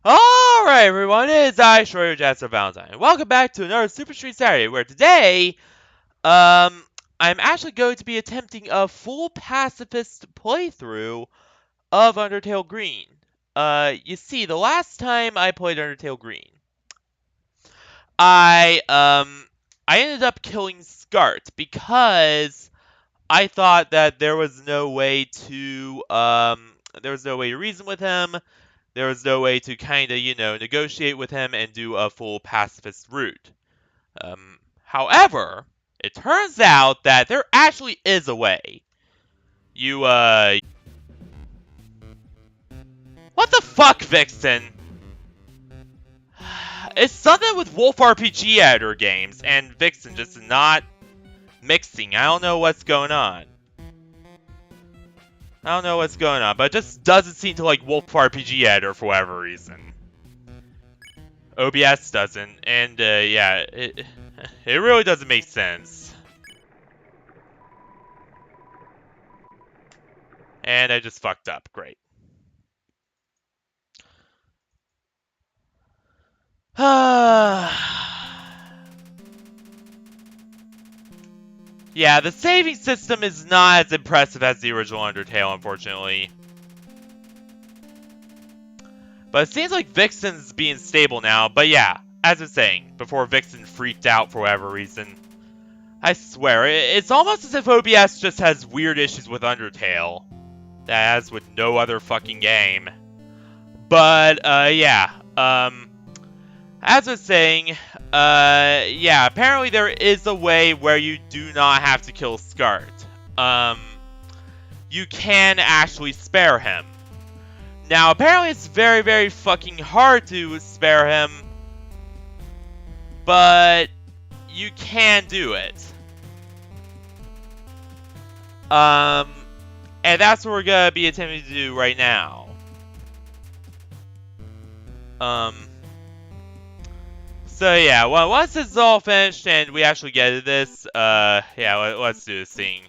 Alright everyone, it is I, Schroeder Jasper Valentine. Welcome back to another Super Street Saturday, where today, I'm actually going to be attempting a full pacifist playthrough of Undertale Green. You see, the last time I played Undertale Green, I, I ended up killing Scart because I thought that there was no way to, reason with him. There was no way to kind of, negotiate with him and do a full pacifist route. However, it turns out that there actually is a way. You, What the fuck, Vixen? It's something with Wolf RPG editor games, and Vixen just not mixing. I don't know what's going on. But it just doesn't seem to like Wolf RPG editor for whatever reason. OBS doesn't, and yeah, it really doesn't make sense. And I just fucked up. Great. Yeah, the saving system is not as impressive as the original Undertale, unfortunately. But it seems like Vixen's being stable now. But yeah, as I was saying, before Vixen freaked out for whatever reason, I swear, it's almost as if OBS just has weird issues with Undertale that has with no other fucking game. But, yeah, as I was saying, yeah, apparently there is a way where you do not have to kill Scart. You can actually spare him. Now, apparently it's very, very fucking hard to spare him, but you can do it. And that's what we're gonna be attempting to do right now. So yeah, well, once this is all finished and we actually get to this, yeah, let's do this thing.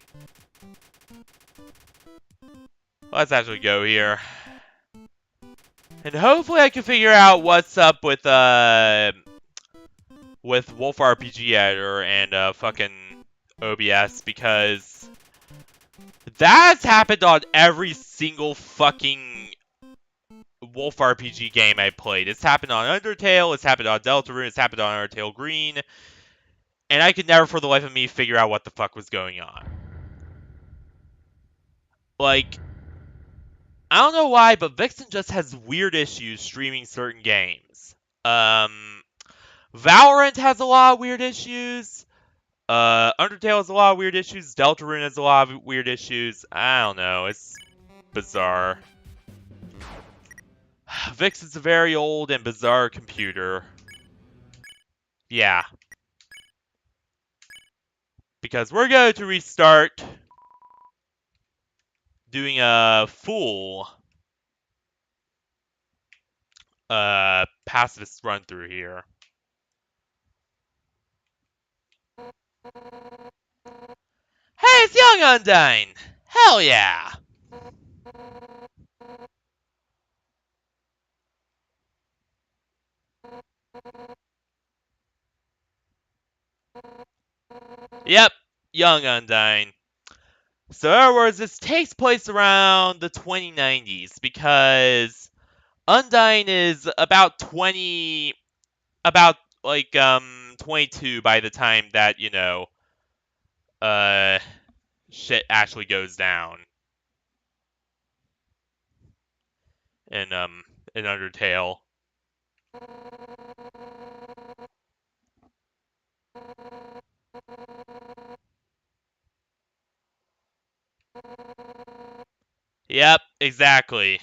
Let's actually go here. And hopefully I can figure out what's up with Wolf RPG Editor and, fucking OBS, because that's happened on every single fucking Wolf RPG game I played. It's happened on Undertale, it's happened on Deltarune, it's happened on Undertale Green, and I could never for the life of me figure out what the fuck was going on. Like, I don't know why, but Vixen just has weird issues streaming certain games. Valorant has a lot of weird issues. Undertale has a lot of weird issues. Deltarune has a lot of weird issues. I don't know, it's bizarre. Vixen's a very old and bizarre computer. Yeah. Because we're going to restart doing a full pacifist run through here. Hey, it's Young Undyne! Hell yeah! Yep, Young Undyne. So in other words, this takes place around the 2090s, because Undyne is about 22 by the time that, shit actually goes down. In Undertale. Yep, exactly.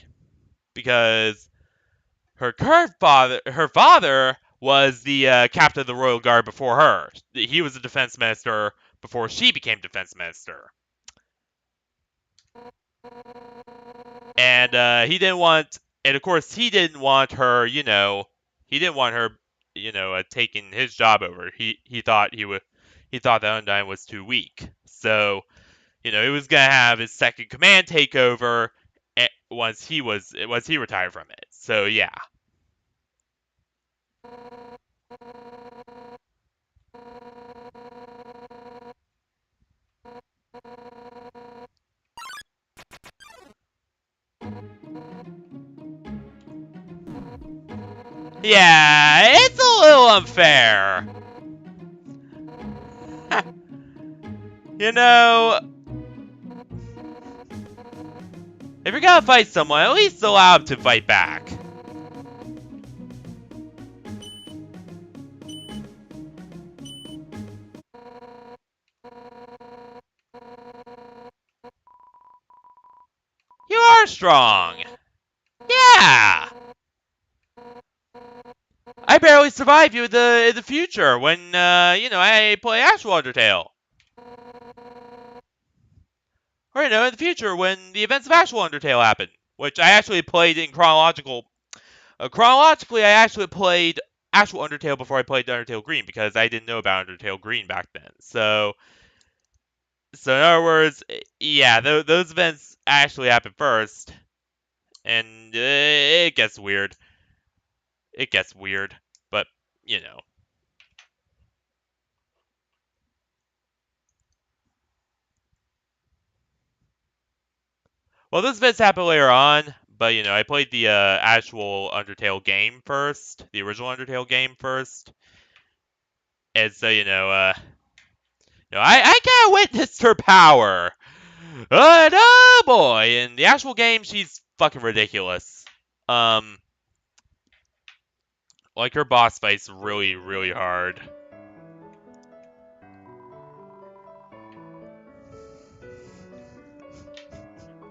Because her father was the captain of the Royal Guard before her. He was a defense minister before she became defense minister. And of course, he didn't want her, taking his job over. He thought that Undyne was too weak. So, he was gonna have his second command take over once he retired from it. So yeah. Yeah, it's a little unfair. You know, if you're gonna fight someone, at least allow them to fight back. You are strong. Yeah. I barely survive you in the future when I play actual Undertale. Or in the future when the events of actual Undertale happen, which I actually played in chronological. Chronologically, I actually played actual Undertale before I played Undertale Green because I didn't know about Undertale Green back then. So in other words, yeah, those events actually happen first, and it gets weird. It gets weird, but you know. Well, those events happen later on, but I played the actual Undertale game first, the original Undertale game first, and so I kind of witnessed her power. And oh boy, in the actual game, she's fucking ridiculous. Um, like her boss fight's really, really hard.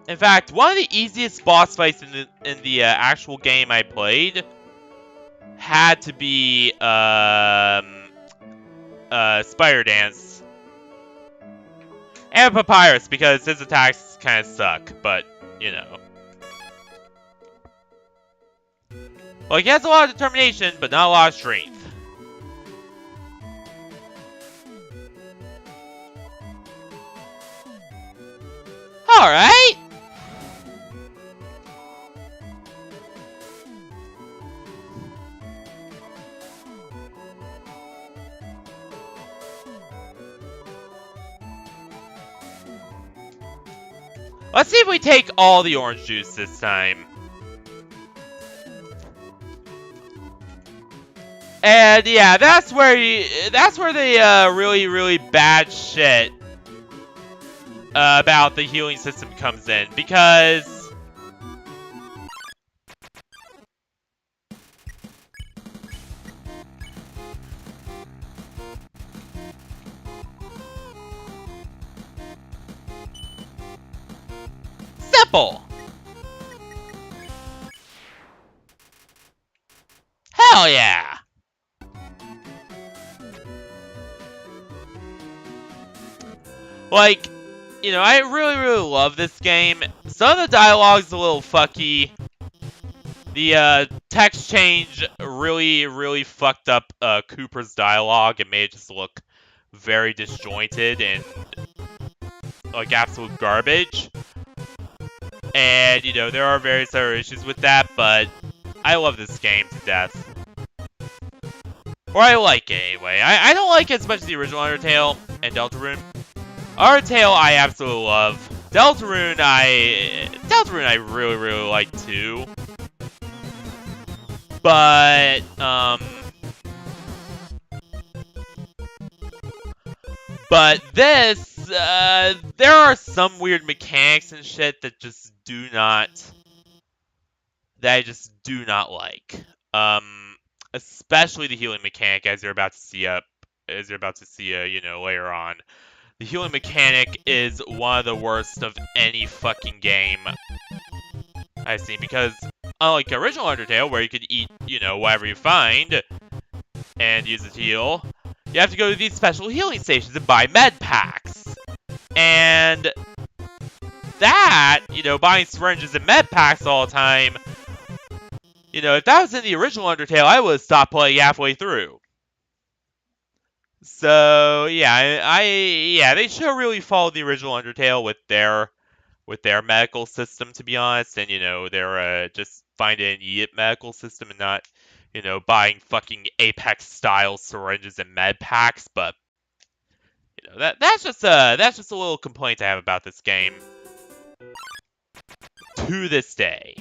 In fact, one of the easiest boss fights in the actual game I played had to be Spider Dance and Papyrus because his attacks kind of suck, but like he has a lot of determination, but not a lot of strength. All right. Let's see if we take all the orange juice this time. And yeah, that's where the really, really bad shit about the healing system comes in, because simple. Hell yeah. Like, I really, really love this game. Some of the dialogue's a little fucky. The text change really, really fucked up Cooper's dialogue and made it just look very disjointed and like absolute garbage. And, there are various other issues with that, but I love this game to death. Or I like it anyway. I don't like it as much as the original Undertale and Deltarune. Undertale I absolutely love. Deltarune I really, really like too. But this, there are some weird mechanics and shit that I just do not like. Especially the healing mechanic, as you're about to see later on. The healing mechanic is one of the worst of any fucking game I've seen, because unlike original Undertale, where you could eat, whatever you find and use it to heal, you have to go to these special healing stations and buy med packs. And that, buying syringes and med packs all the time, if that was in the original Undertale, I would have stopped playing halfway through. So, yeah, they should really follow the original Undertale with their medical system, to be honest, and, their just find it and eat it medical system, and not you know, buying fucking Apex-style syringes and med packs, but you know, that's just a little complaint I have about this game. To this day.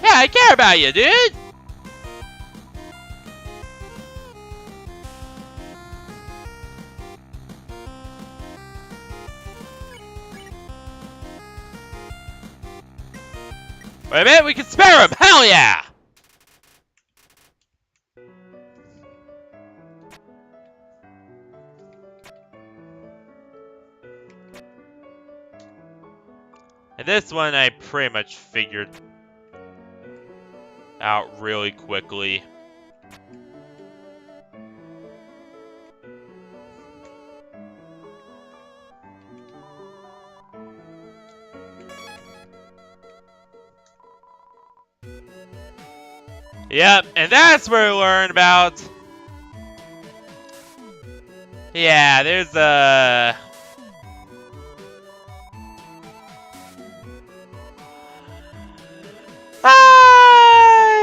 Yeah, I care about you, dude! Wait a minute, we can spare him! Hell yeah! And this one I pretty much figured out really quickly. Yep, and that's where we learn about... Yeah, there's a...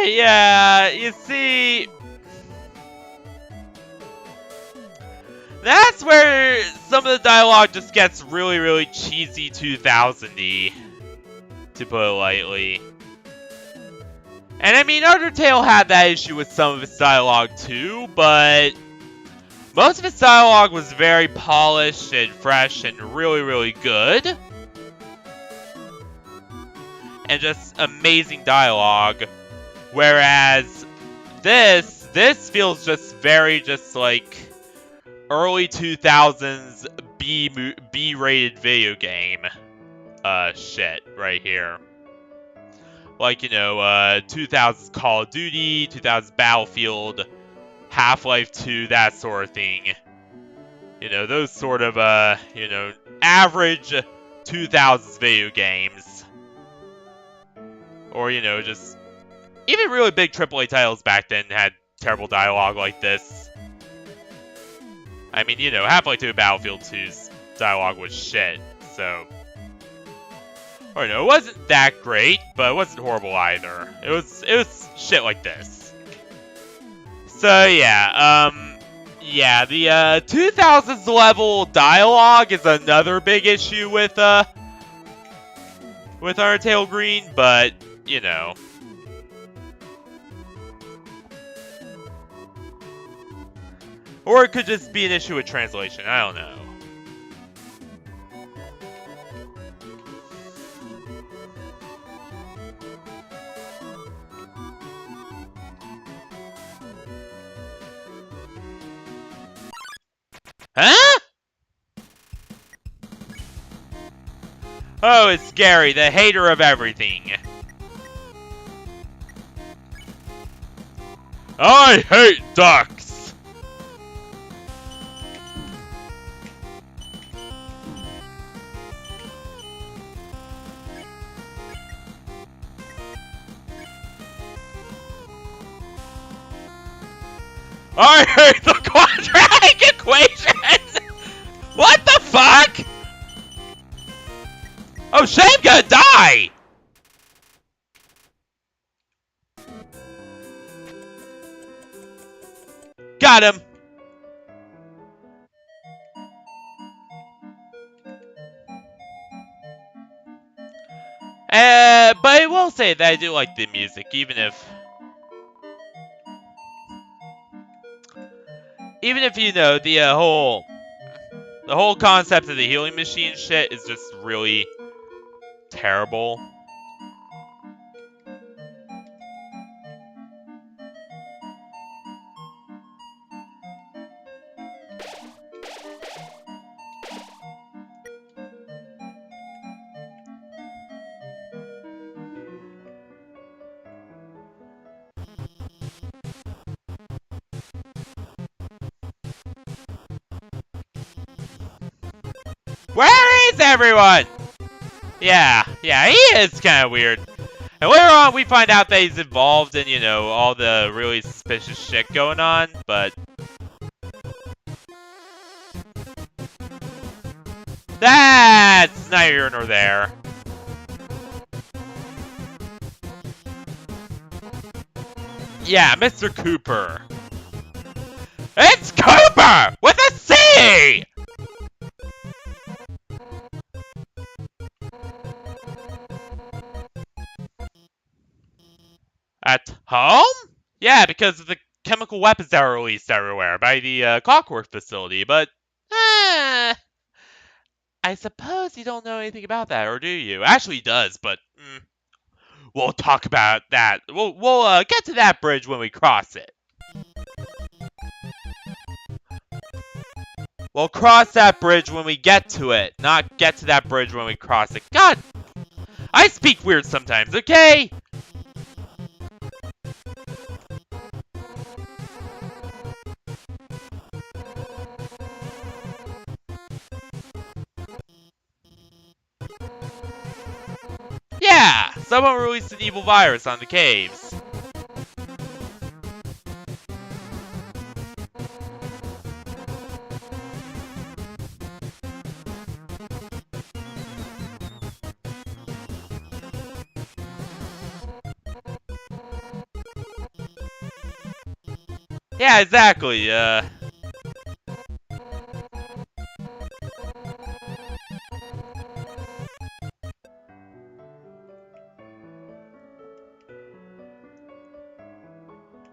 Yeah, you see... That's where some of the dialogue just gets really, really cheesy 2000-y, to put it lightly. And I mean, Undertale had that issue with some of its dialogue too, but most of its dialogue was very polished and fresh and really, really good. And just amazing dialogue. Whereas this feels just very just like early 2000s B-rated video game shit right here. Like, you know, 2000s Call of Duty, 2000s Battlefield, Half-Life 2, that sort of thing. You know, those sort of, you know, average 2000s video games. Or, you know, just... Even really big AAA titles back then had terrible dialogue like this. I mean, you know, Half-Life 2 and Battlefield 2's dialogue was shit, so... Or no, it wasn't that great, but it wasn't horrible either. It was shit like this. So yeah, yeah, the 2000s level dialogue is another big issue with Undertale Green, but you know. Or it could just be an issue with translation, I don't know. Huh? Oh, it's Gary, the hater of everything. I hate ducks! I hate the quadratic equation! What the fuck? Oh, Shane's gonna die! Got him! But I will say that I do like the music, even if you know the whole concept of the healing machine shit is just really terrible. Where is everyone? Yeah, he is kind of weird. And later on, we find out that he's involved in, you know, all the really suspicious shit going on, but that's neither here nor there. Yeah, Mr. Cooper. It's Cooper! With a C! At home? Yeah, because of the chemical weapons that were released everywhere by the Clockwork facility, but... I suppose you don't know anything about that, or do you? Actually, he does, but... we'll talk about that. We'll get to that bridge when we cross it. We'll cross that bridge when we get to it, not get to that bridge when we cross it. God! I speak weird sometimes, okay? Yeah! Someone released an evil virus on the caves. Yeah, exactly,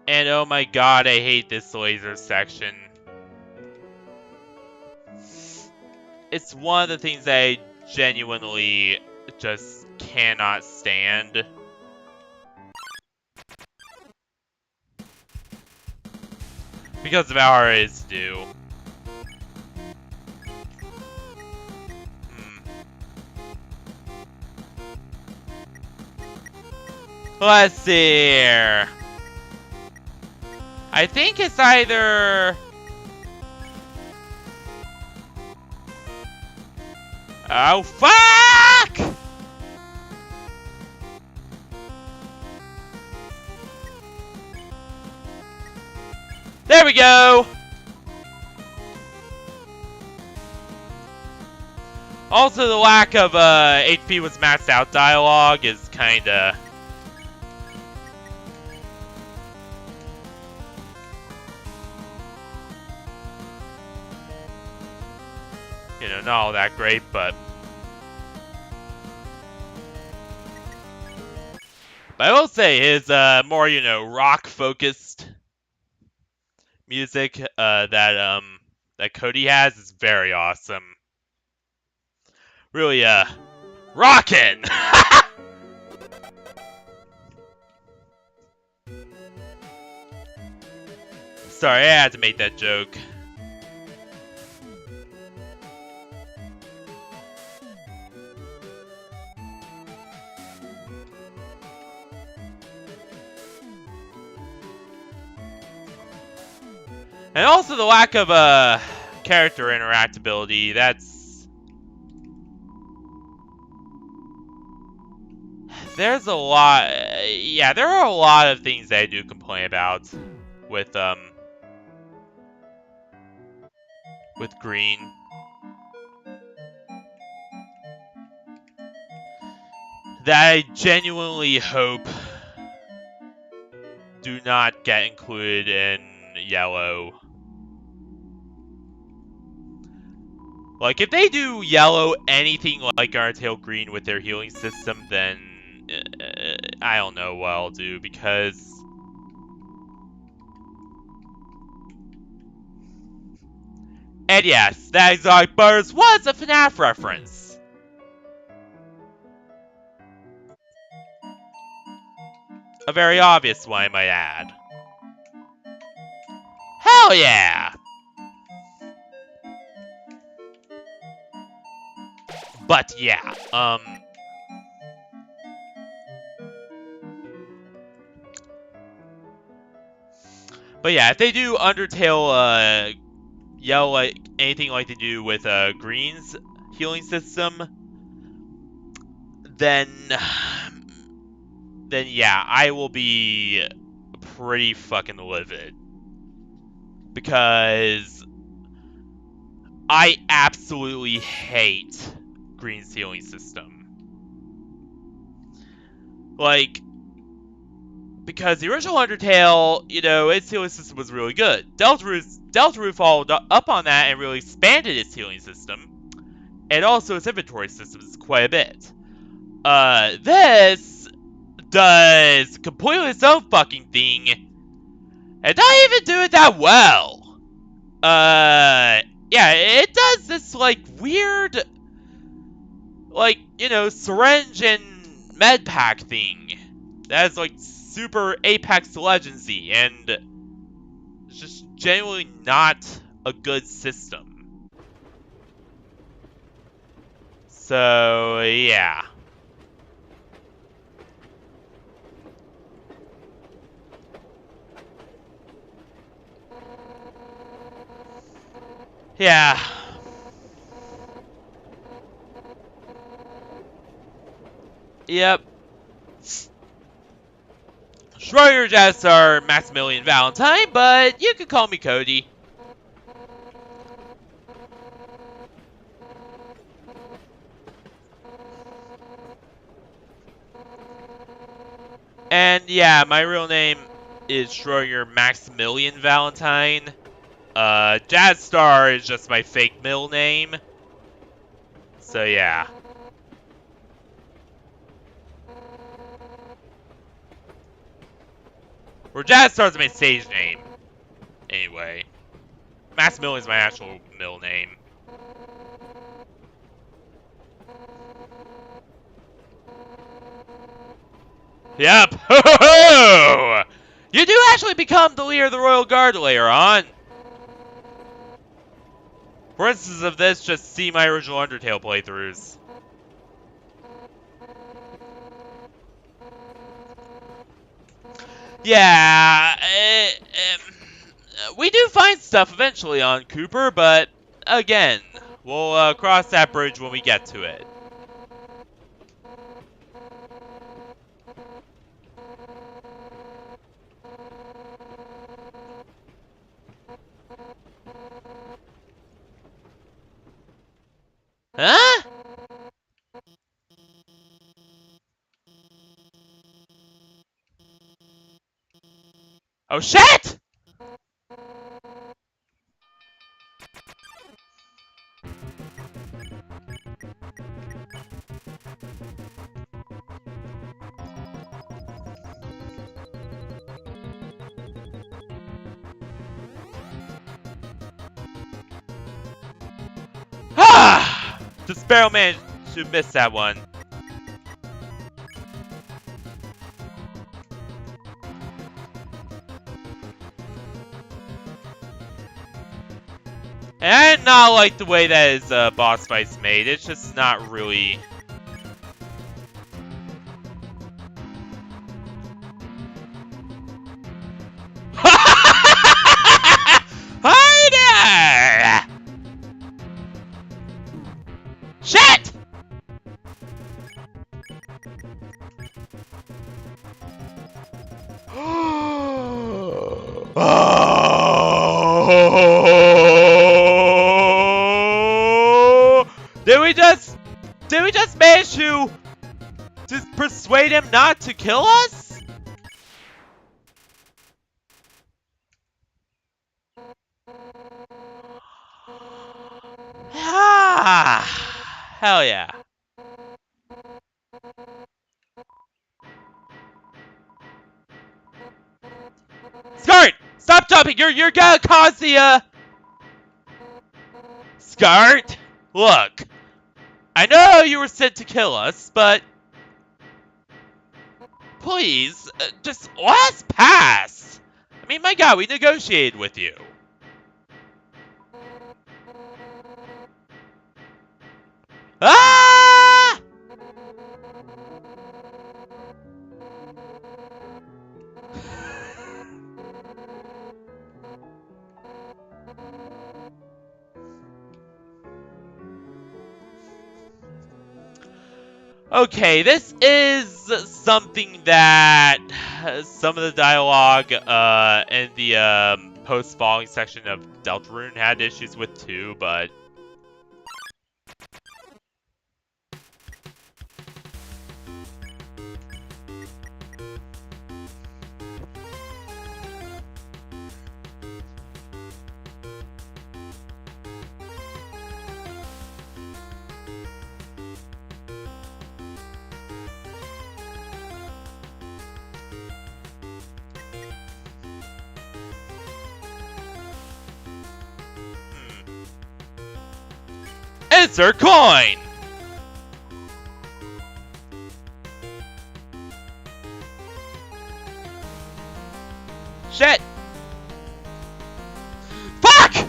And oh my god, I hate this laser section. It's one of the things I genuinely just cannot stand. Because of how hard it is to do. Let's see here. I think it's either... Oh, fuck! There we go! Also, the lack of HP was maxed out dialogue is kinda... You know, not all that great, but... But I will say, his more, you know, rock-focused music that Cody has is very awesome. Really, rockin'! Sorry, I had to make that joke. And also the lack of character interactability, that's... There's a lot... yeah, there are a lot of things that I do complain about with Green. That I genuinely hope do not get included in Yellow. Like, if they do Yellow anything like Undertale Green with their healing system, then I don't know what I'll do, because... And yes, that exotic burst was a FNAF reference. A very obvious one, I might add. Hell yeah! But yeah, but yeah, if they do Undertale, Yellow, like anything like they do with Green's healing system, then then yeah, I will be pretty fucking livid. Because I absolutely hate Green's healing system. Like, because the original Undertale, you know, its healing system was really good. Deltarune followed up on that and really expanded its healing system. And also its inventory systems quite a bit. This does completely its own fucking thing, and not even do it that well. Yeah, it does this, like, weird, like, you know, syringe and med pack thing. That is, like, super Apex Legendsy, and it's just genuinely not a good system. So, yeah. Yeah. Yep. Schroeder just our Maximilian Valentine, but you can call me Cody. And yeah, my real name is Schroeder Maximilian Valentine. Jazz Star is just my fake middle name. So yeah. Or Jazz Star's my stage name. Anyway. Maximilian's my actual middle name. Yep. Ho ho ho! You do actually become the leader of the Royal Guard later on. For instance of this, just see my original Undertale playthroughs. Yeah, we do find stuff eventually on Cooper, but again, we'll cross that bridge when we get to it. Huh? Oh shit! Ah! The Sparrow Man should miss that one. And I did not like the way that his boss fight's made. It's just not really... Harder! Shit! Oh! Did we just manage to persuade him not to kill us? Ah, hell yeah. Scart! Stop jumping! You're gonna cause the Scart! Look, I know you were sent to kill us, but please, just let us pass. I mean, my God, we negotiated with you. Ah! Okay, this is something that some of the dialogue in the post-falling section of Deltarune had issues with too, but it's her coin! Shit! Fuck!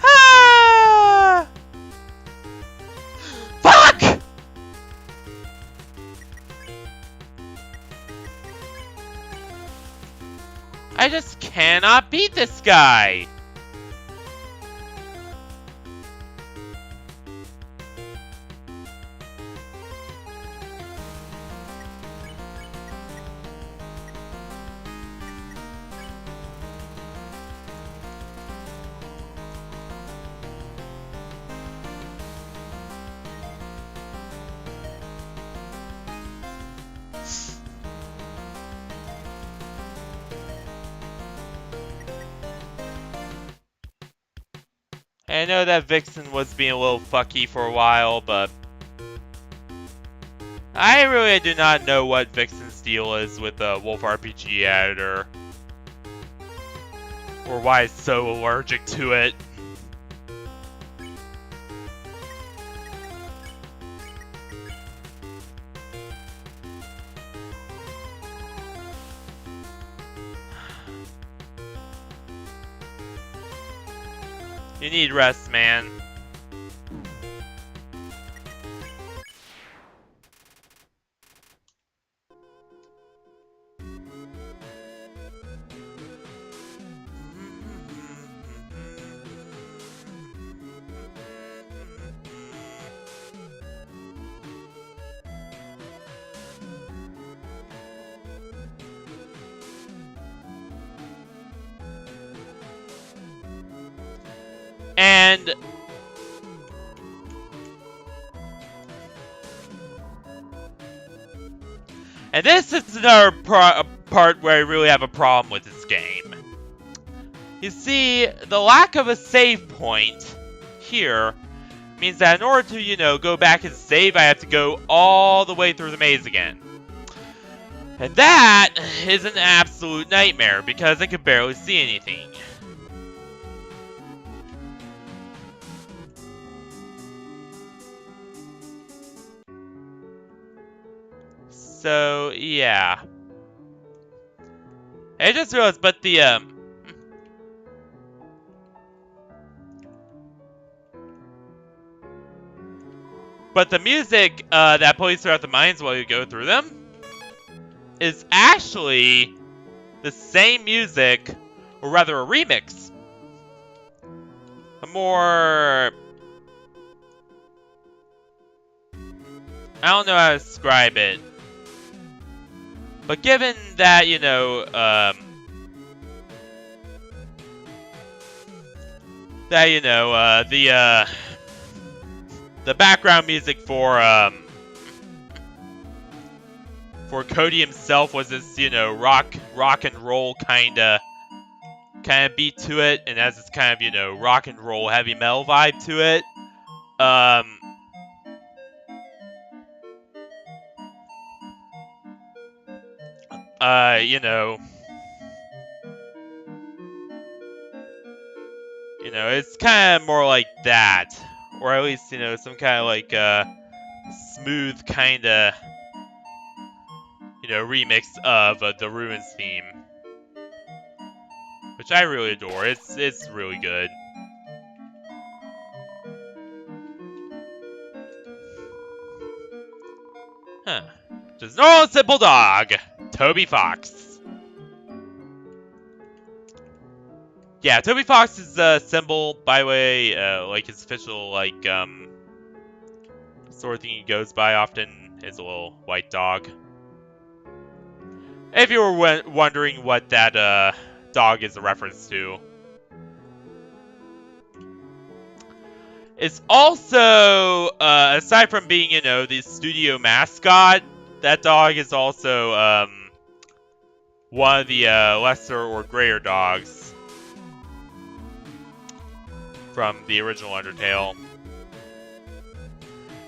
Ah! Fuck! I just cannot beat this guy! I know that Vixen was being a little fucky for a while, but I really do not know what Vixen's deal is with the Wolf RPG editor, or why it's so allergic to it. You need rest, man. And this is another part where I really have a problem with this game. You see, the lack of a save point here means that in order to, go back and save, I have to go all the way through the maze again. And that is an absolute nightmare because I could barely see anything. So, yeah. I just realized, but the music that plays throughout the mines while you go through them is actually the same music, or rather a remix. A more... I don't know how to describe it. But given that, the background music for Cody himself was this, rock and roll kind of beat to it, and has this kind of, rock and roll heavy metal vibe to it. It's kind of more like that. Or at least, you know, some kind of like smooth kind of, you know, remix of the Ruins theme. Which I really adore. It's really good. Huh. Just normal simple dog. Toby Fox. Yeah, Toby Fox's symbol, by the way, like his official, like, sort of thing he goes by often is a little white dog. If you were wondering what that, dog is a reference to. It's also, aside from being, you know, the studio mascot, that dog is also, one of the, lesser or greater dogs from the original Undertale.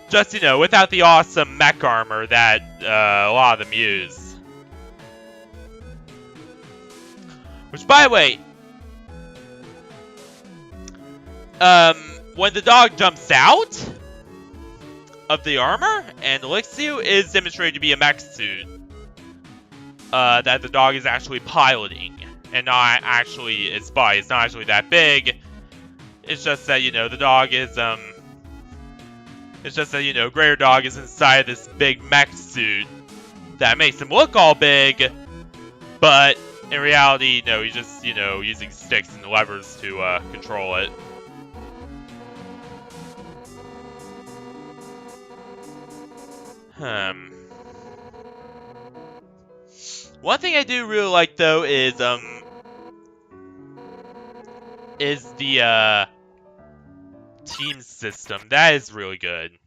Just, you know, without the awesome mech armor that, a lot of them use. Which, by the way, when the dog jumps out of the armor and licks you, is demonstrated to be a mech suit that the dog is actually piloting and not actually its body. It's not actually that big. It's just that, you know, the dog is, it's just that, you know, Greater Dog is inside this big mech suit that makes him look all big, but in reality, no, he's just, you know, using sticks and levers to control it. One thing I do really like, though, is the, team system. That is really good.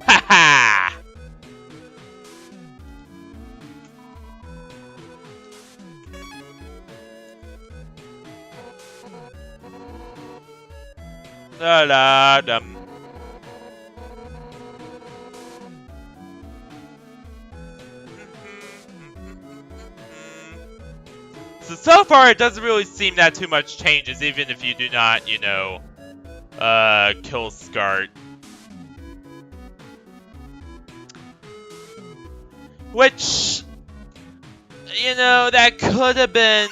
Ha Da da dum. So far it doesn't really seem that too much changes, even if you do not, you know, kill Scart. Which, you know, that could have been...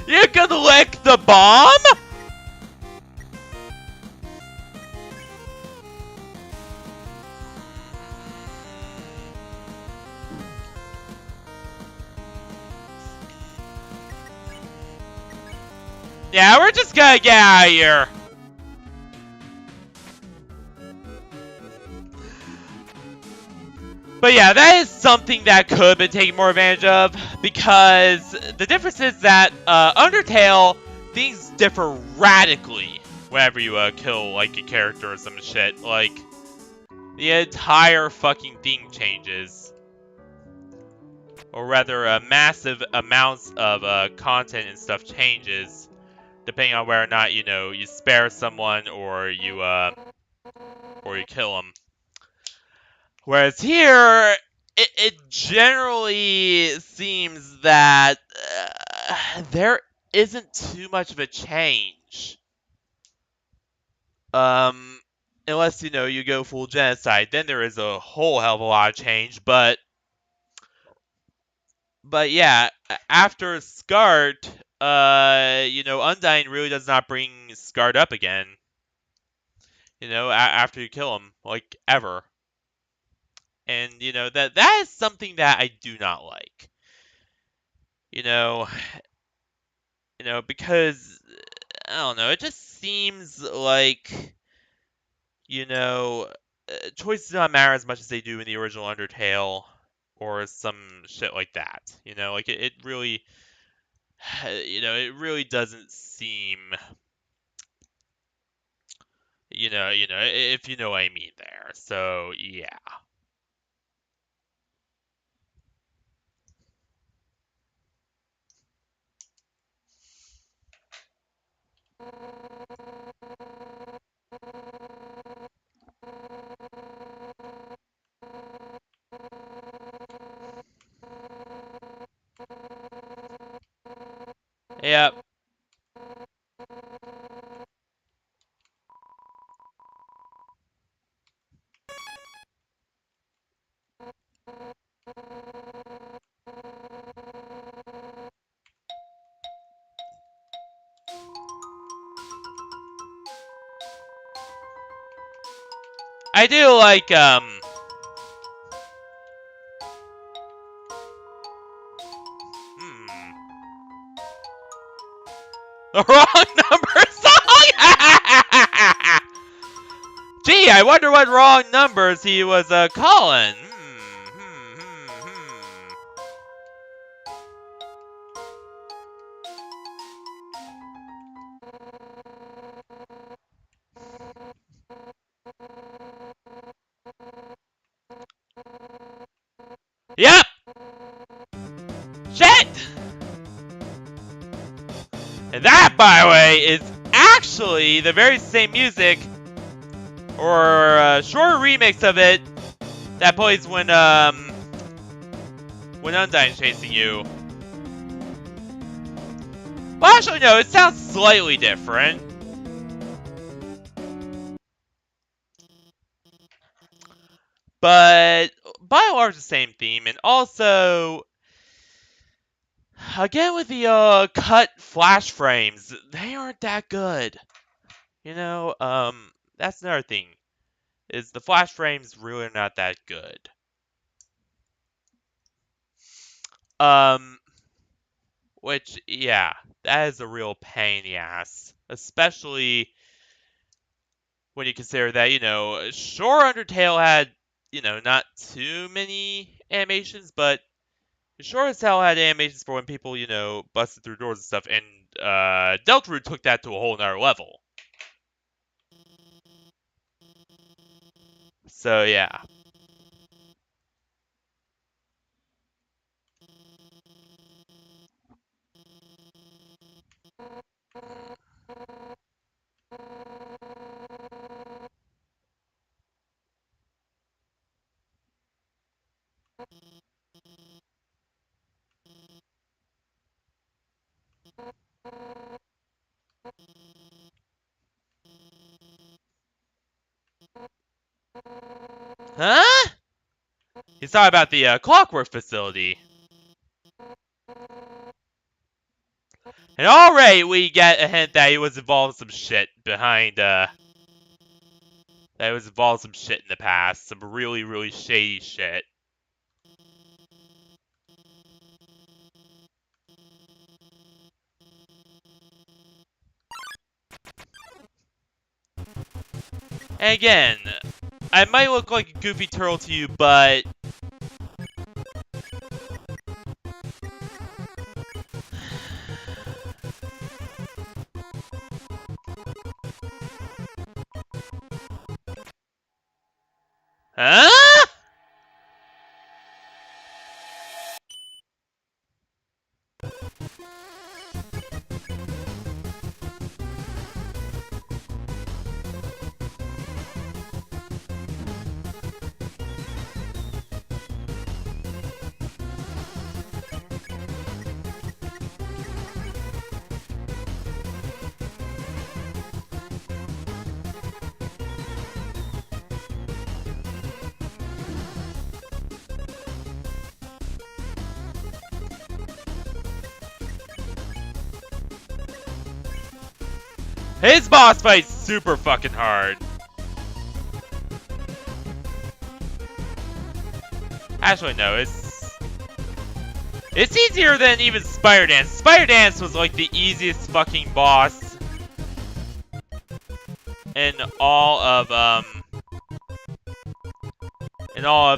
You could lick the bomb? Yeah, we're just gonna get out of here. But yeah, that is something that could have been taken more advantage of, because the difference is that Undertale, things differ radically whenever you kill like a character or some shit. Like, the entire fucking thing changes. Or rather, massive amounts of content and stuff changes depending on whether or not, you spare someone or you kill them. Whereas here, it generally seems that there isn't too much of a change. Unless, you go full genocide, then there is a whole hell of a lot of change, but yeah, after Scart, Undyne really does not bring Scart up again. After you kill him, like, ever. And, that is something that I do not like. You know, because, I don't know, it just seems like, choices don't matter as much as they do in the original Undertale, or some shit like that. Like, it really, it really doesn't seem, if you know what I mean there. So, yeah. Yep. I do like, the wrong number song! Gee, I wonder what wrong numbers he was, calling. Yep! Shit! And that, by the way, is actually the very same music, or a short remix of it, that plays when Undyne's chasing you. Well, actually, no, it sounds slightly different. But, by and large, the same theme, and also, again with the, cut flash frames, they aren't that good. That's another thing, is the flash frames really not that good. Which, yeah, that is a real pain in the ass. Especially when you consider that, sure, Undertale had, not too many animations, but sure as hell had animations for when people, busted through doors and stuff, and, Deltarune took that to a whole nother level. So, yeah. Huh? He's talking about the, clockwork facility. And already we get a hint that he was involved in some shit behind, that he was involved in some shit in the past. Some really, really shady shit. And again, I might look like a goofy turtle to you, but huh? His boss fight's super fucking hard. Actually, no, it's easier than even Spider Dance. Spider Dance was like the easiest fucking boss in all of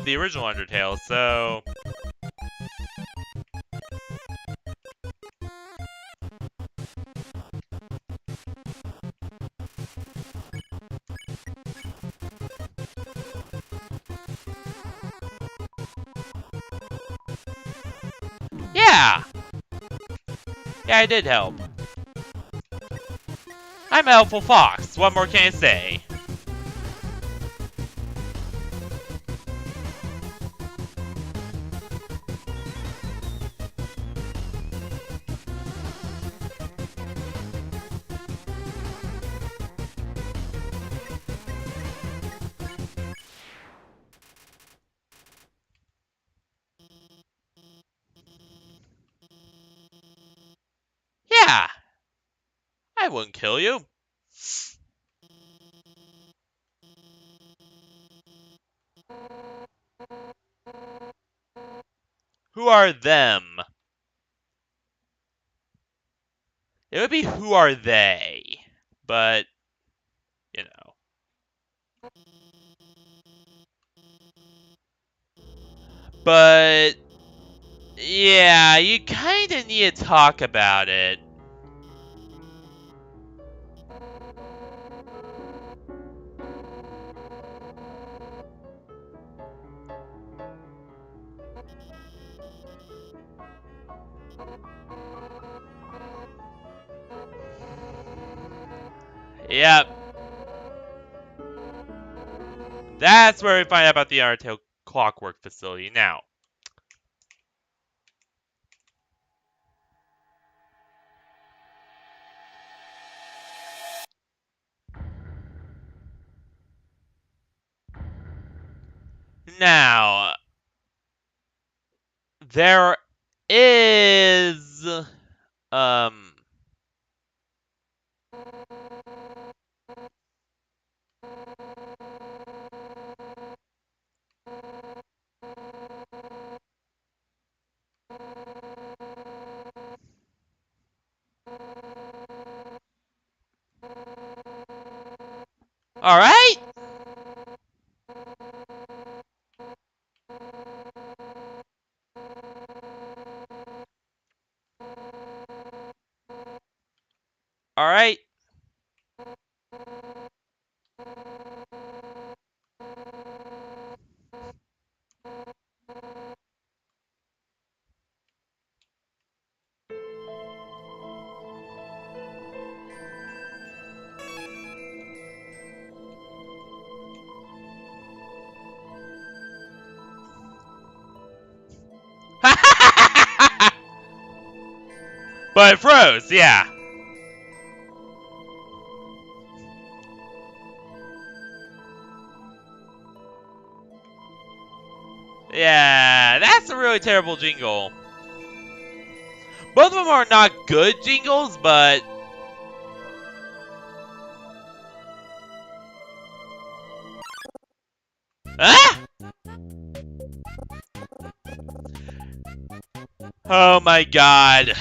the original Undertale, so yeah. Yeah, I did help. I'm a helpful fox. What more can I say? Yeah, I wouldn't kill you. Who are them? It would be who are they, but, you know. But, yeah, you kinda need to talk about it. Yep. That's where we find out about the Undertale Clockwork Facility. Now, there is, alright? Alright. But it froze, yeah. Yeah, that's a really terrible jingle. Both of them are not good jingles, but... Ah! Oh my god.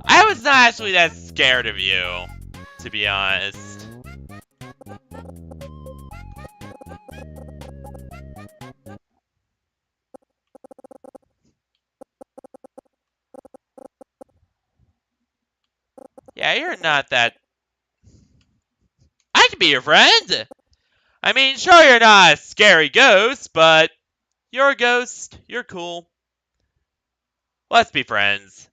I was not actually that scared of you, to be honest. Yeah, you're not that... I can be your friend! I mean, sure you're not a scary ghost, but... You're a ghost. You're cool. Let's be friends.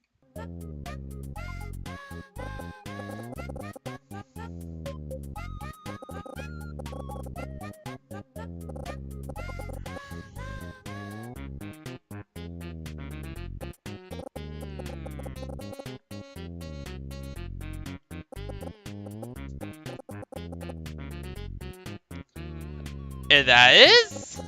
And that is...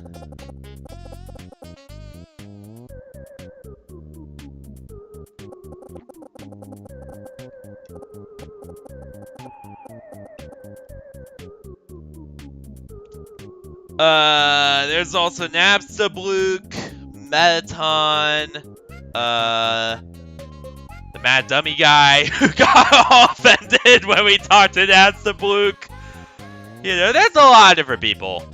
There's also Napstablook, Metaton, the Mad Dummy guy who got all offended when we talked to Napstablook. You know, there's a lot of different people.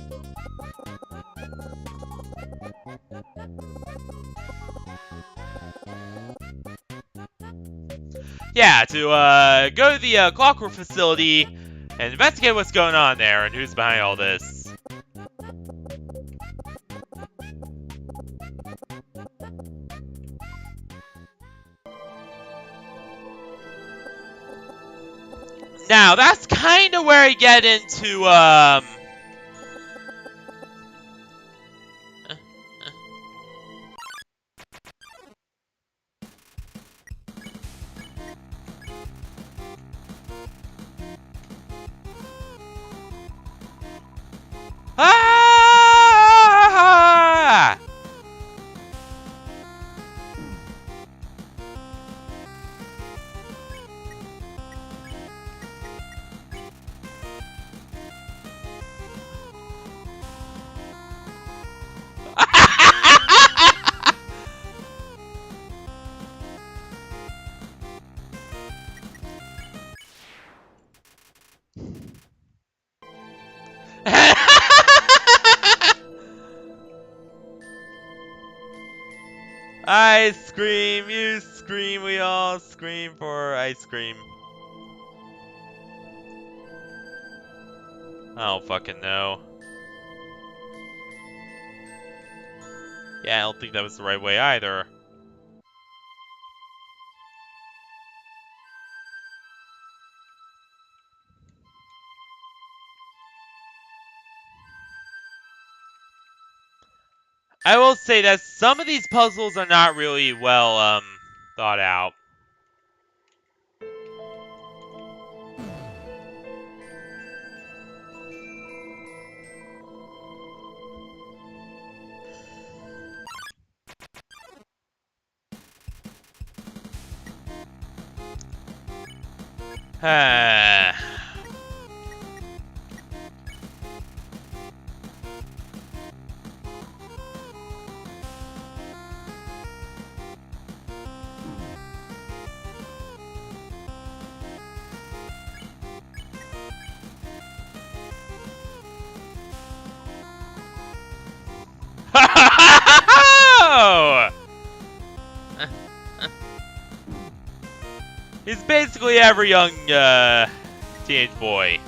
Yeah, to go to the Clockwork facility and investigate what's going on there and who's behind all this. Now, that's kind of where I get into, Ah! Ice cream, you scream, we all scream for ice cream. I don't fucking know. Yeah, I don't think that was the right way either. I will say that some of these puzzles are not really well, thought out. He's basically every young, teenage boy.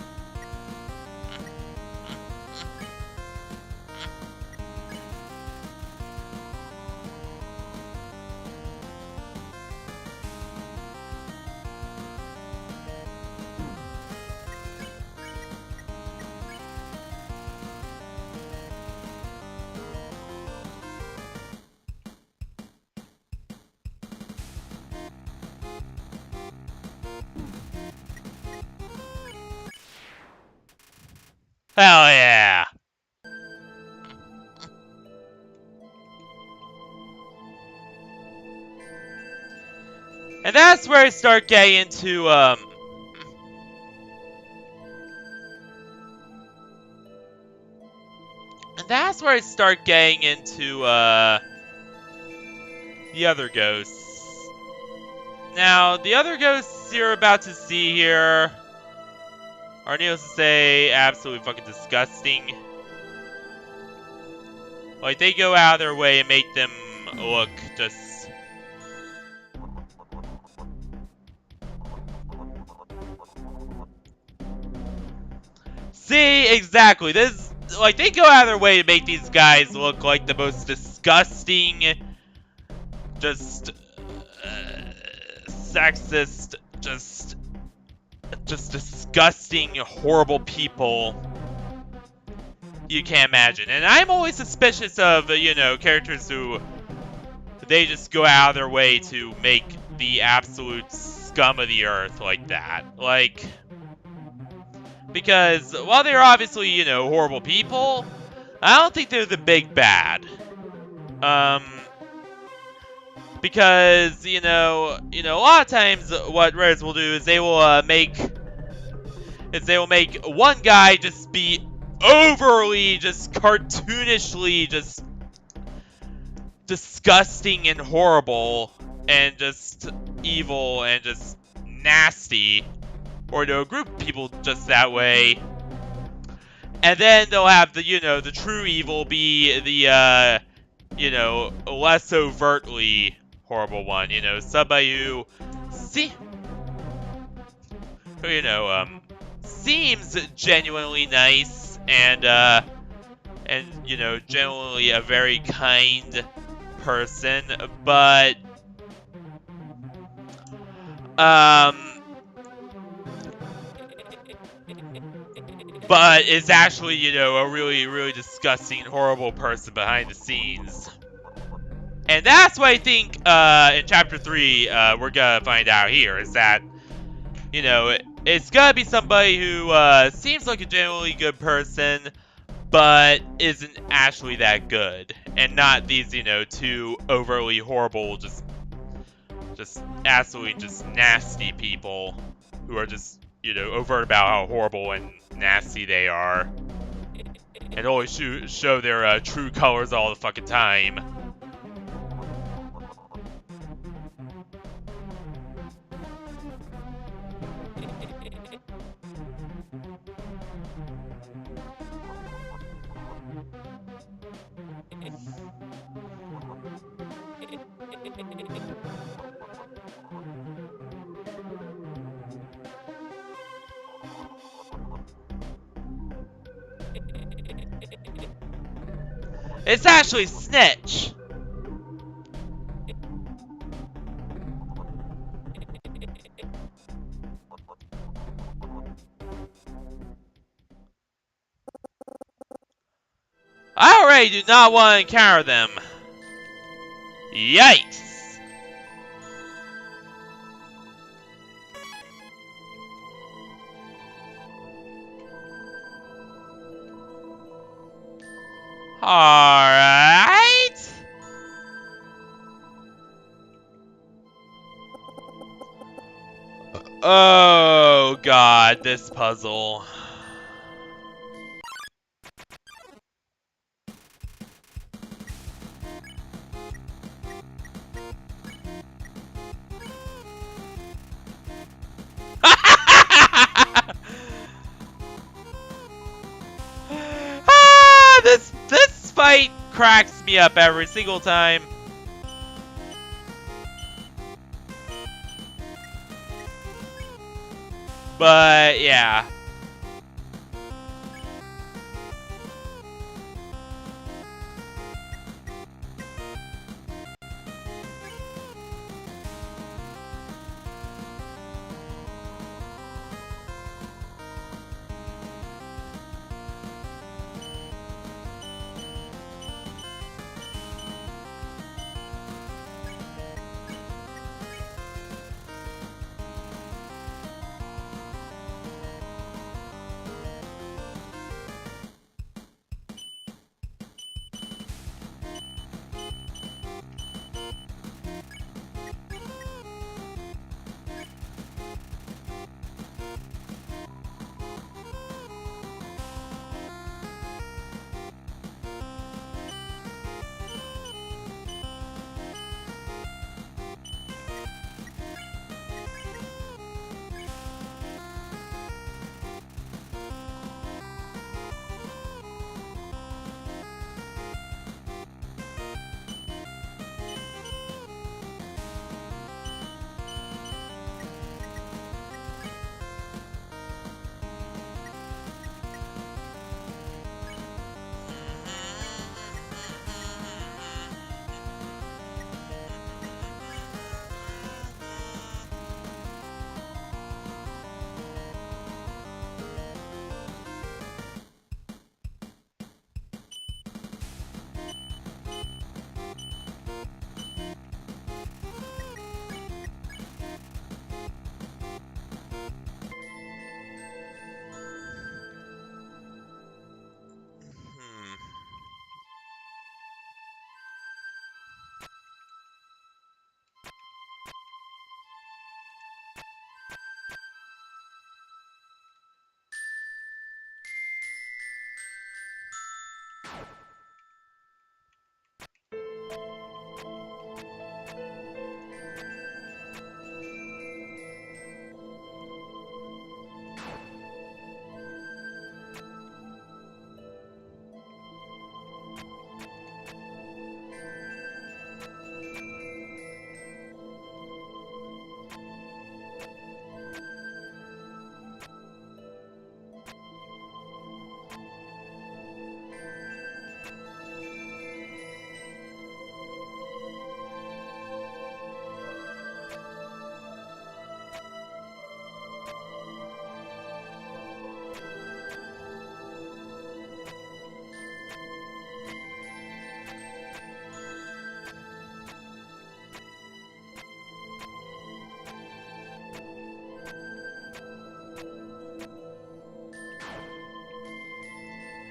Hell yeah! And that's where I start getting into, and that's where I start getting into, the other ghosts. Now, the other ghosts you're about to see here are, needless to say, absolutely fucking disgusting. Like, they go out of their way and make them look just... See, exactly. This, like, they go out of their way to make these guys look like the most disgusting, just sexist, just disgusting, horrible people you can't imagine. And I'm always suspicious of, you know, characters who they just go out of their way to make the absolute scum of the earth like that. Like, because while they're obviously, you know, horrible people, I don't think they're the big bad. Because, you know, a lot of times what Redditors will do is they will make one guy just be overly, just cartoonishly, just disgusting and horrible, and just evil and just nasty, or they'll group people just that way. And then they'll have the, the true evil be the, less overtly horrible one. Somebody who, see, seems genuinely nice and genuinely a very kind person, um, but is actually, a really, really disgusting, horrible person behind the scenes. And that's what I think, in Chapter 3, we're gonna find out here, is that, it's gotta be somebody who, seems like a generally good person, but isn't actually that good. And not these, two overly horrible, just absolutely just nasty people who are just, overt about how horrible and nasty they are. And always show their true colors all the fucking time. It's actually Snitch. I already do not want to encounter them. Yikes. Alright. Oh god, this puzzle. This fight cracks me up every single time. But yeah.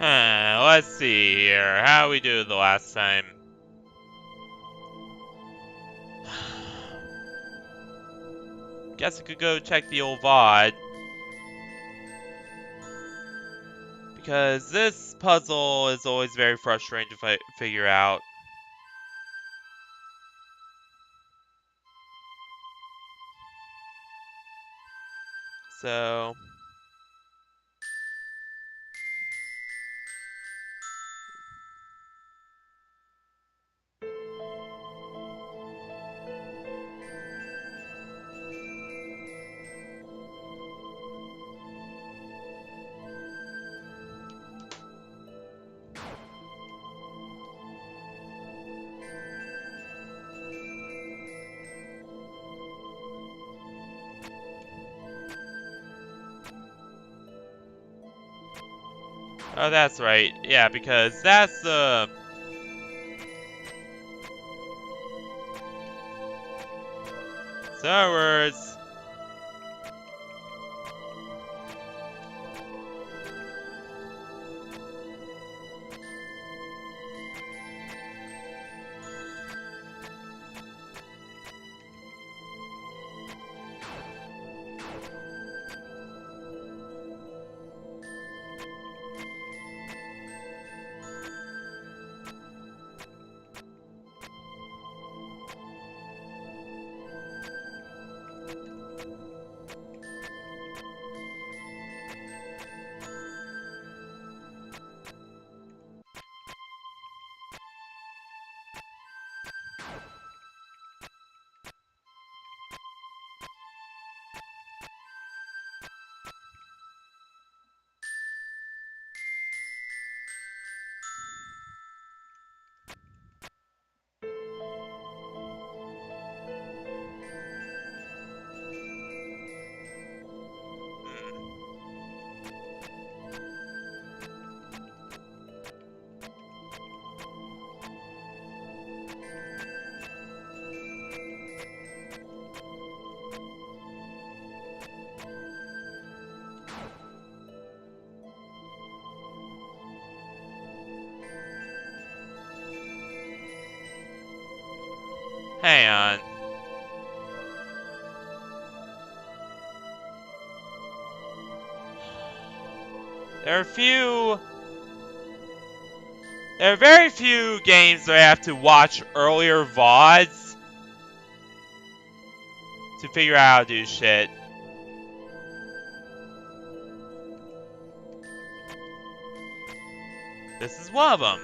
Let's see here. How we do the last time? Guess I could go check the old VOD. Because this puzzle is always very frustrating to figure out. So... Oh, that's right. Yeah, because that's the... So, in other words... Hang on. There are very few games where I have to watch earlier VODs to figure out how to do shit. This is one of them.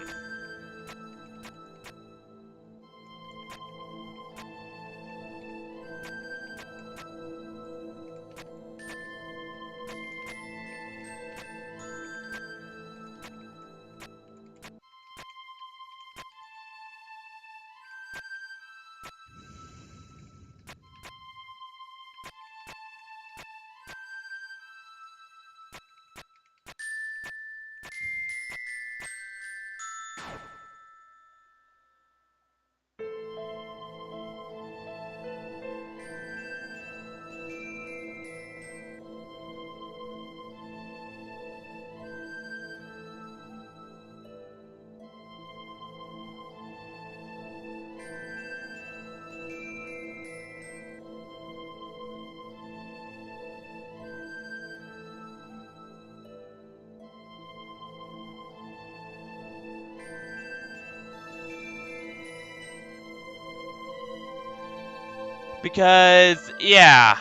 Because, yeah.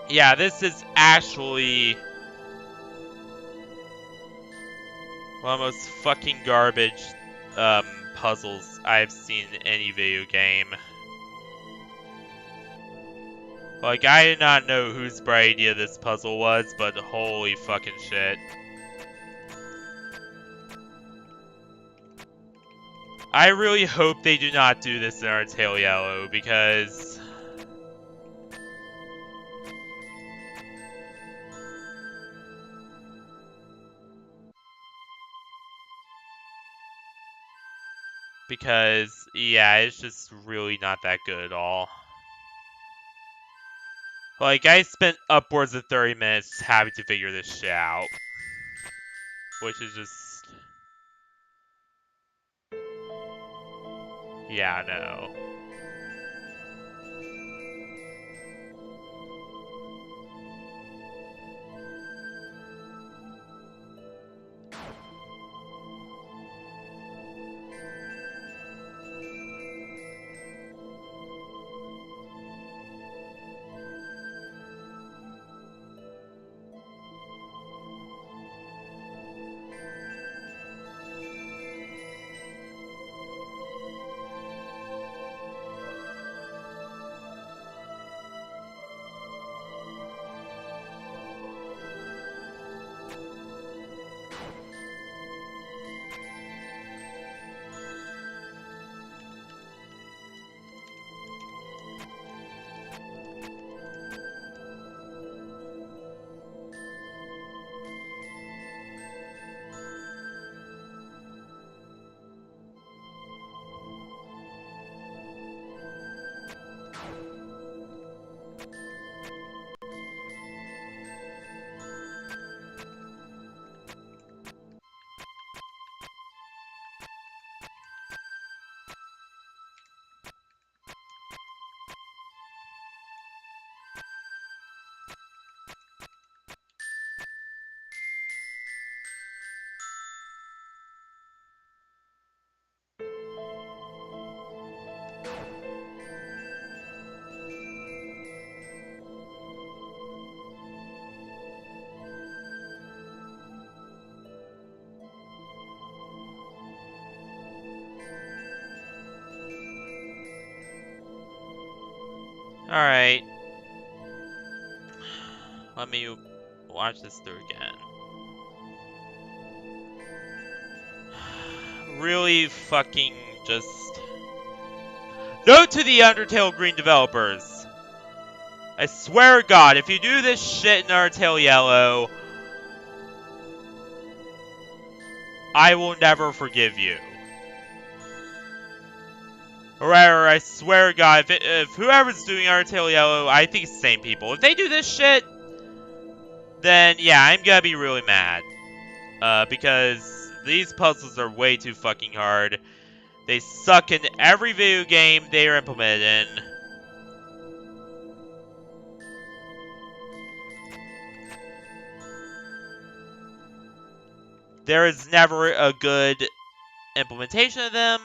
Yeah, this is actually one of the most fucking garbage puzzles I've seen in any video game. Like, I did not know whose bright idea this puzzle was, but holy fucking shit. I really hope they do not do this in Undertale Yellow, because... yeah, it's just really not that good at all. Like, I spent upwards of 30 minutes having to figure this shit out. Which is just... Yeah, no. Alright. Let me watch this through again. Really fucking just... Note to the Undertale Green developers. I swear to God, if you do this shit in Undertale Yellow, I will never forgive you. Or I swear to God, if whoever's doing Undertale Yellow, I think it's the same people. If they do this shit, then yeah, I'm gonna be really mad. Because these puzzles are way too fucking hard. They suck in every video game they are implemented in. There is never a good implementation of them.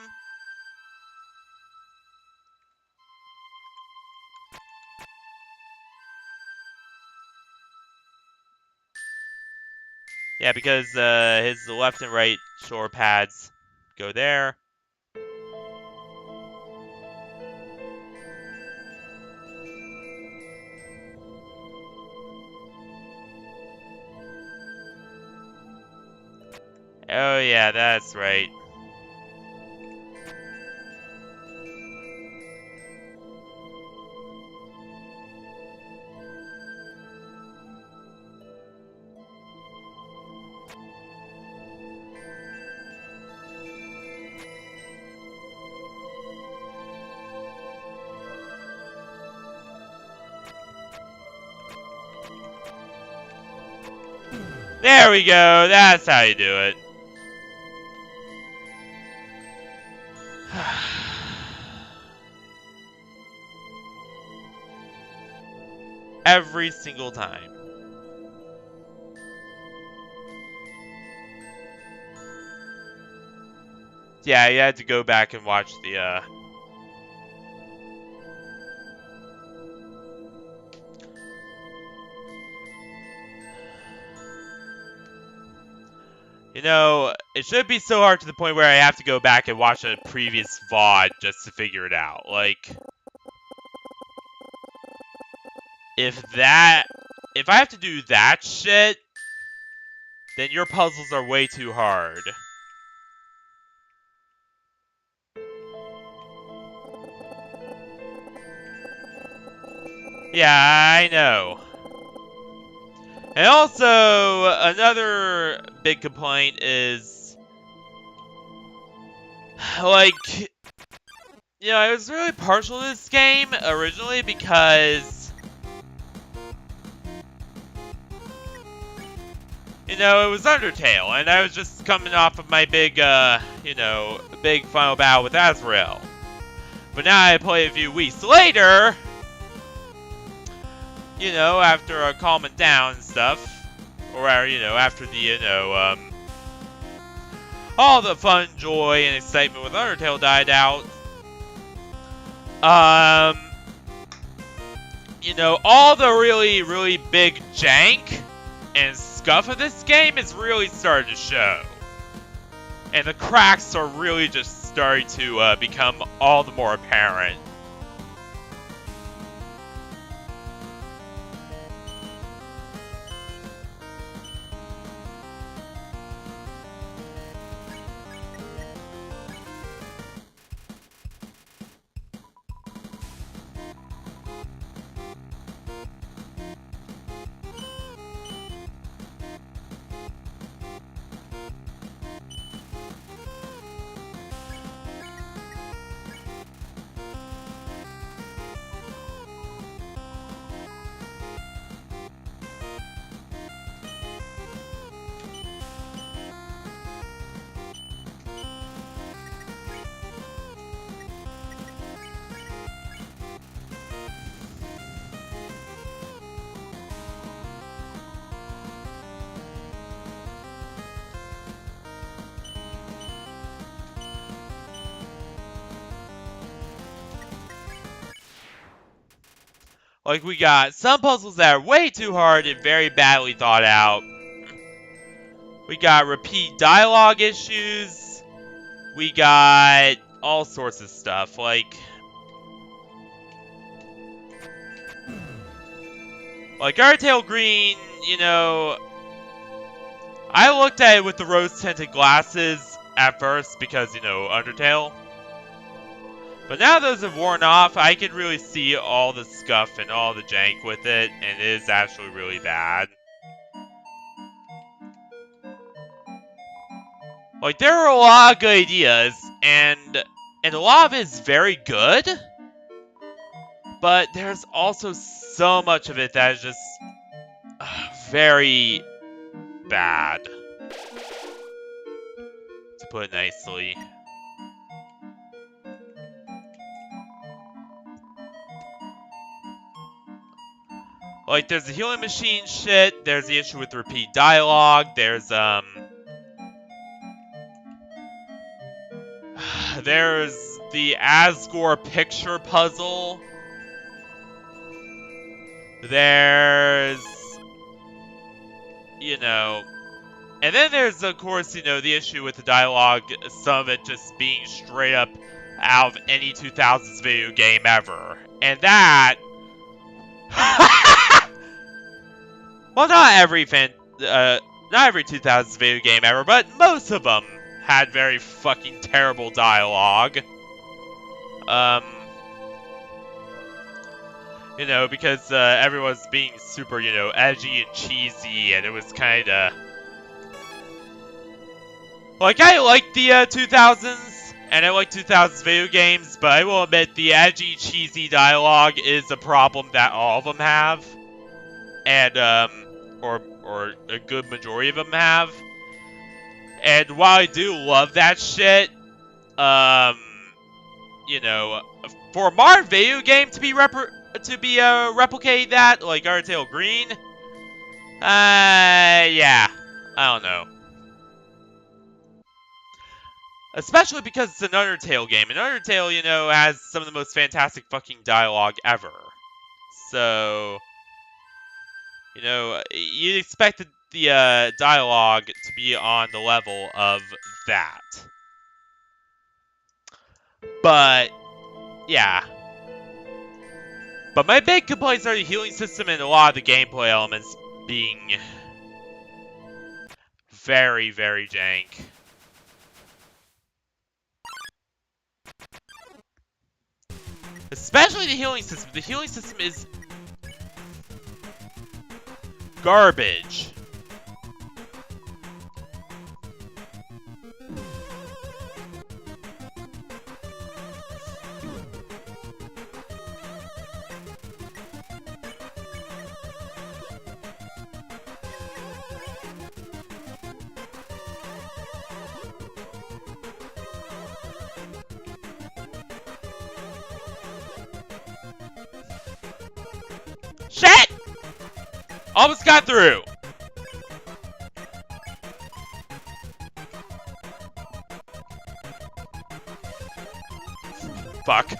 Yeah, because his left and right shore pads go there. Oh yeah, that's right. There we go, that's how you do it. Every single time. Yeah, you had to go back and watch the, You know, it shouldn't be so hard to the point where I have to go back and watch a previous VOD just to figure it out. Like, if I have to do that shit, then your puzzles are way too hard. Yeah, I know. And also, another big complaint is, like, you know, I was really partial to this game originally because you know, it was Undertale, and I was just coming off of my big, you know, big final battle with Azrael. But now I play a few weeks later, you know, after calming down and stuff, or, you know, after the, you know, all the fun, joy, and excitement with Undertale died out, you know, all the really, really big jank and scuff of this game is really starting to show. And the cracks are really just starting to become all the more apparent. Like, we got some puzzles that are way too hard and very badly thought out. We got repeat dialogue issues. We got all sorts of stuff. Like Undertale Green, you know, I looked at it with the rose-tinted glasses at first because, you know, Undertale. But now those have worn off, I can really see all the scuff and all the jank with it, and it is actually really bad. Like, there are a lot of good ideas, and a lot of it is very good, but there's also so much of it that is just very bad, to put it nicely. Like, there's the healing machine shit, there's the issue with repeat dialogue, there's the Asgore picture puzzle. There's, you know, and then there's, of course, you know, the issue with the dialogue, some of it just being straight up out of any 2000s video game ever. And that... well, not every 2000s video game ever, but most of them had very fucking terrible dialogue. You know, because everyone's being super, you know, edgy and cheesy, and it was kinda... Like, I like the 2000s, and I like 2000s video games, but I will admit the edgy, cheesy dialogue is a problem that all of them have. And, or a good majority of them have. And while I do love that shit, you know, for a modern video game to be replicate that, like Undertale Green, yeah, I don't know. Especially because it's an Undertale game, and Undertale, you know, has some of the most fantastic fucking dialogue ever. So, you know, you'd expect the dialogue to be on the level of that. But, yeah. But my big complaints are the healing system and a lot of the gameplay elements being very, very jank. Especially the healing system. The healing system is garbage. Almost got through! Fuck.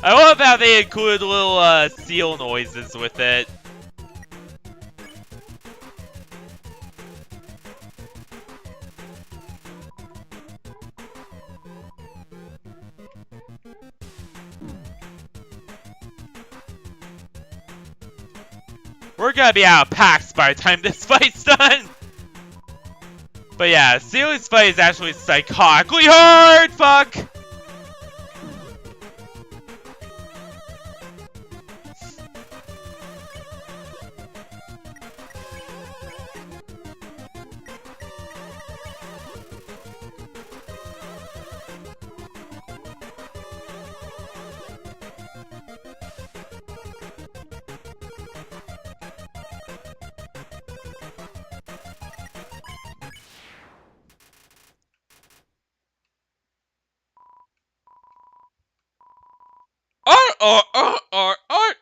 I love how they include little seal noises with it. We're gonna be out of packs by the time this fight's done! But yeah, Sealy's fight is actually psychotically hard! Fuck!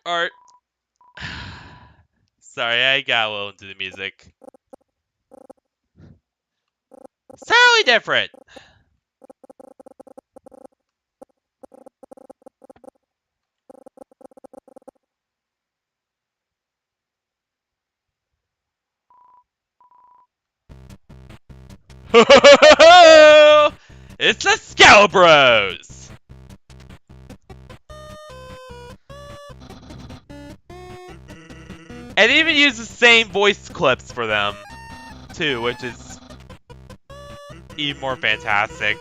Art. Sorry, I got a little into the music. It's totally different. It's the Scalabros! And they even use the same voice clips for them, too, which is even more fantastic.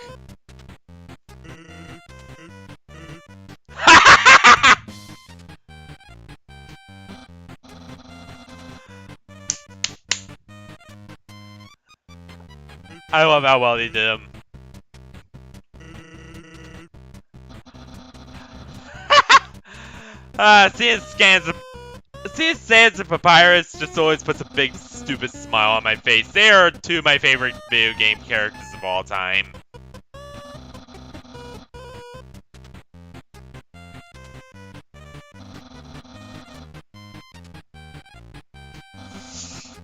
I love how well they did them. Seeing Sans and Papyrus just always puts a big stupid smile on my face. They are two of my favorite video game characters of all time.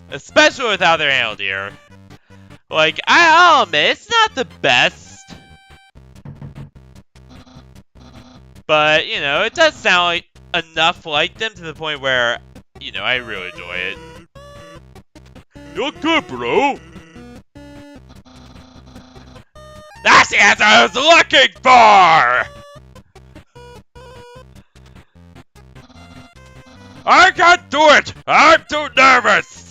Especially with how they're handled here. Like, I'll admit, it's not the best. But, you know, it does sound like enough like them to the point where, you know, I really enjoy it. You're good, bro. That's the answer I was looking for! I can't do it! I'm too nervous!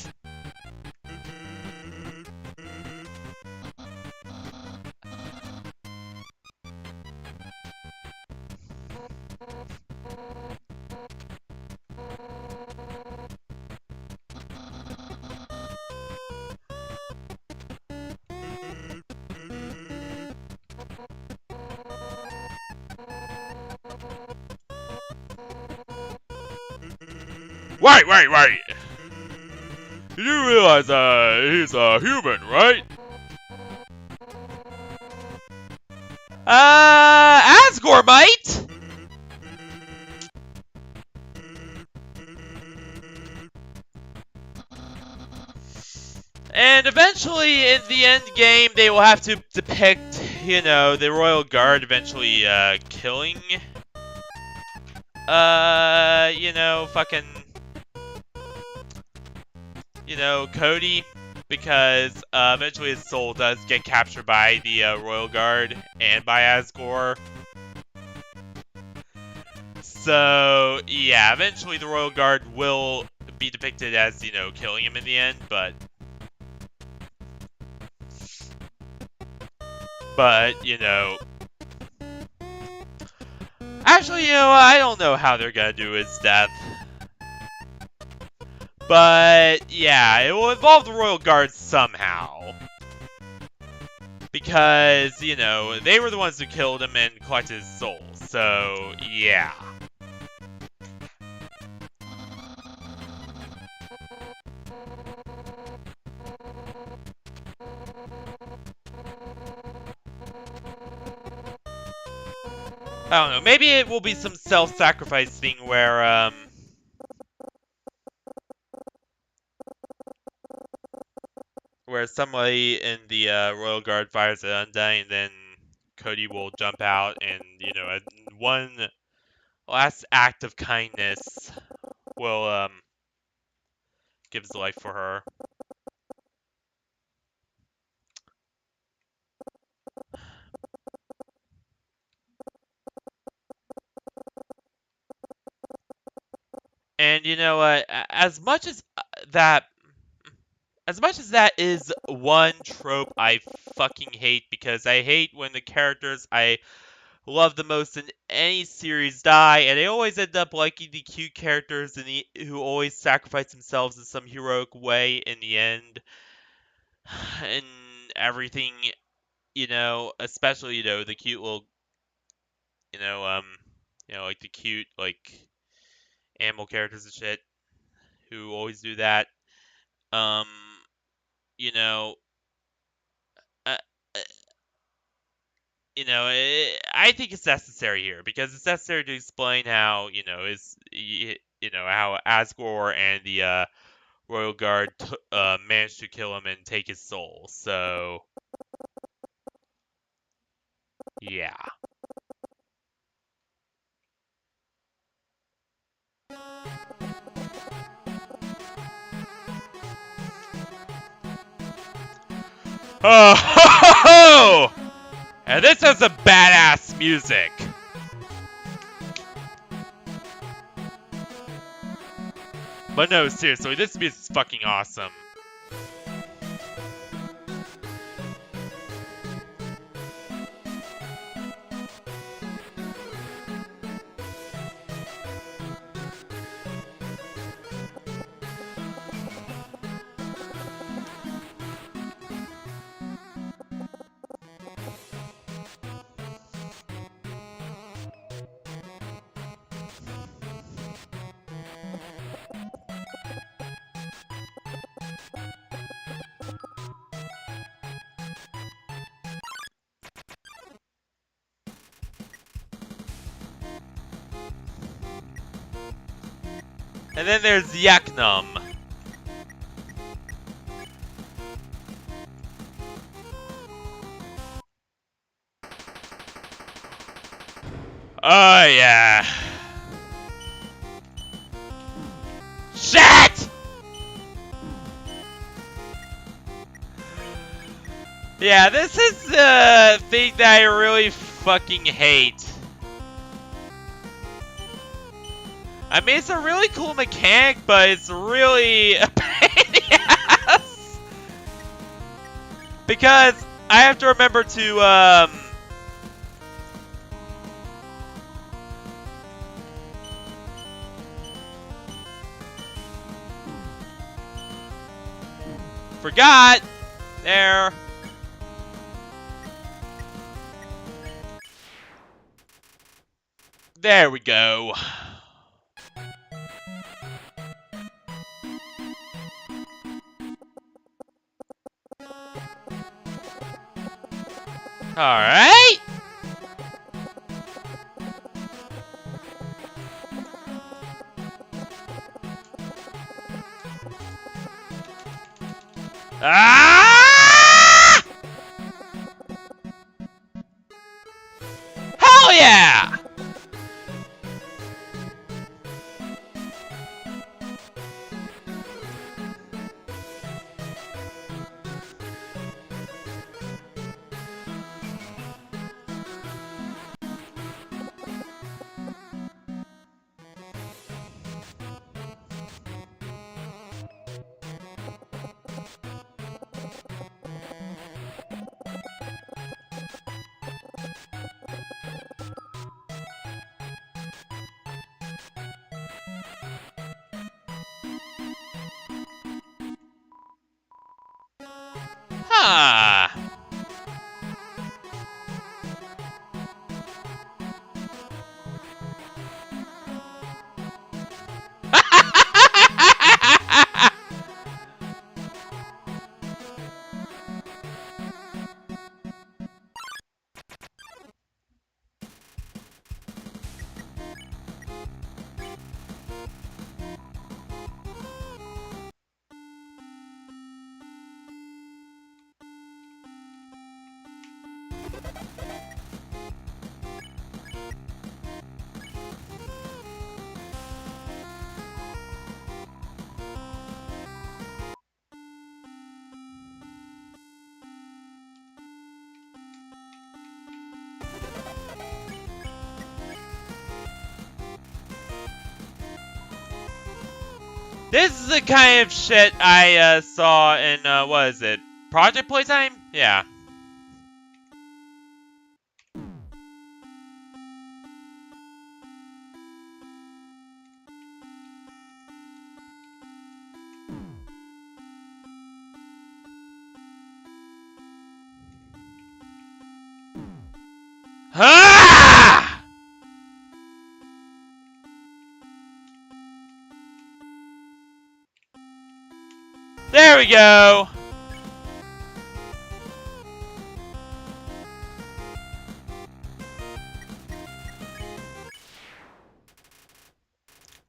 Wait! You realize, he's a human, right? Asgore might? And eventually, in the end game, they will have to depict, you know, the Royal Guard eventually, killing, you know, fucking, you know, Cody, because, eventually his soul does get captured by the, Royal Guard and by Asgore. So, yeah, eventually the Royal Guard will be depicted as, you know, killing him in the end, but, you know, actually, you know, I don't know how they're gonna do his death. But, yeah, it will involve the Royal Guard somehow. Because, you know, they were the ones who killed him and collected his soul. So, yeah. I don't know. Maybe it will be some self-sacrifice thing where somebody in the Royal Guard fires an Undying, and then Cody will jump out and, one last act of kindness will give his life for her. And you know what? That as much as that is one trope I fucking hate, because I hate when the characters I love the most in any series die, and I always end up liking the cute characters who always sacrifice themselves in some heroic way in the end, and everything. Especially the cute little, you know, um, like the cute animal characters and shit who always do that. Um, you know, uh, uh, I think it's necessary here because it's necessary to explain how how Asgore and the Royal Guard managed to kill him and take his soul. So yeah. Oh, ho, ho, ho! And this has a badass music. But no, seriously, this music's fucking awesome. And then there's Yaknum. Oh yeah. Shit! Yeah, this is the thing that I really fucking hate. I mean, it's a really cool mechanic, but it's really a pain in the ass. Because I have to remember to, forgot. There. There we go. Alright. Ah! Hell yeah! This is the kind of shit I saw in, what is it? Project Playtime? Yeah. Ah! There we go!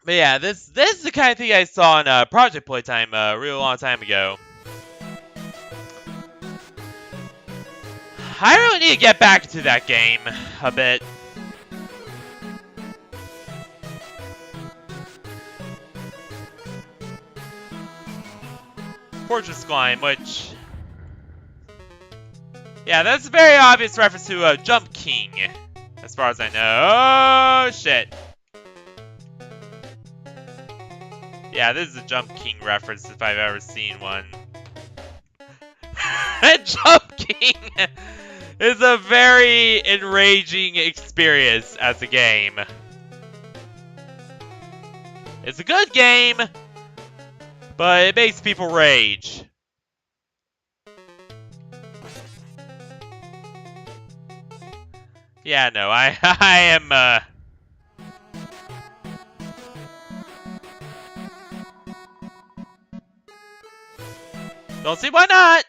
But yeah, this is the kind of thing I saw in Project Playtime a real long time ago. I really need to get back to that game a bit. Fortress Climb, which... yeah, that's a very obvious reference to Jump King, as far as I know. Oh, shit. Yeah, this is a Jump King reference if I've ever seen one. Jump King is a very enraging experience as a game. It's a good game, but it makes people rage. Yeah, no, I am, don't see why not!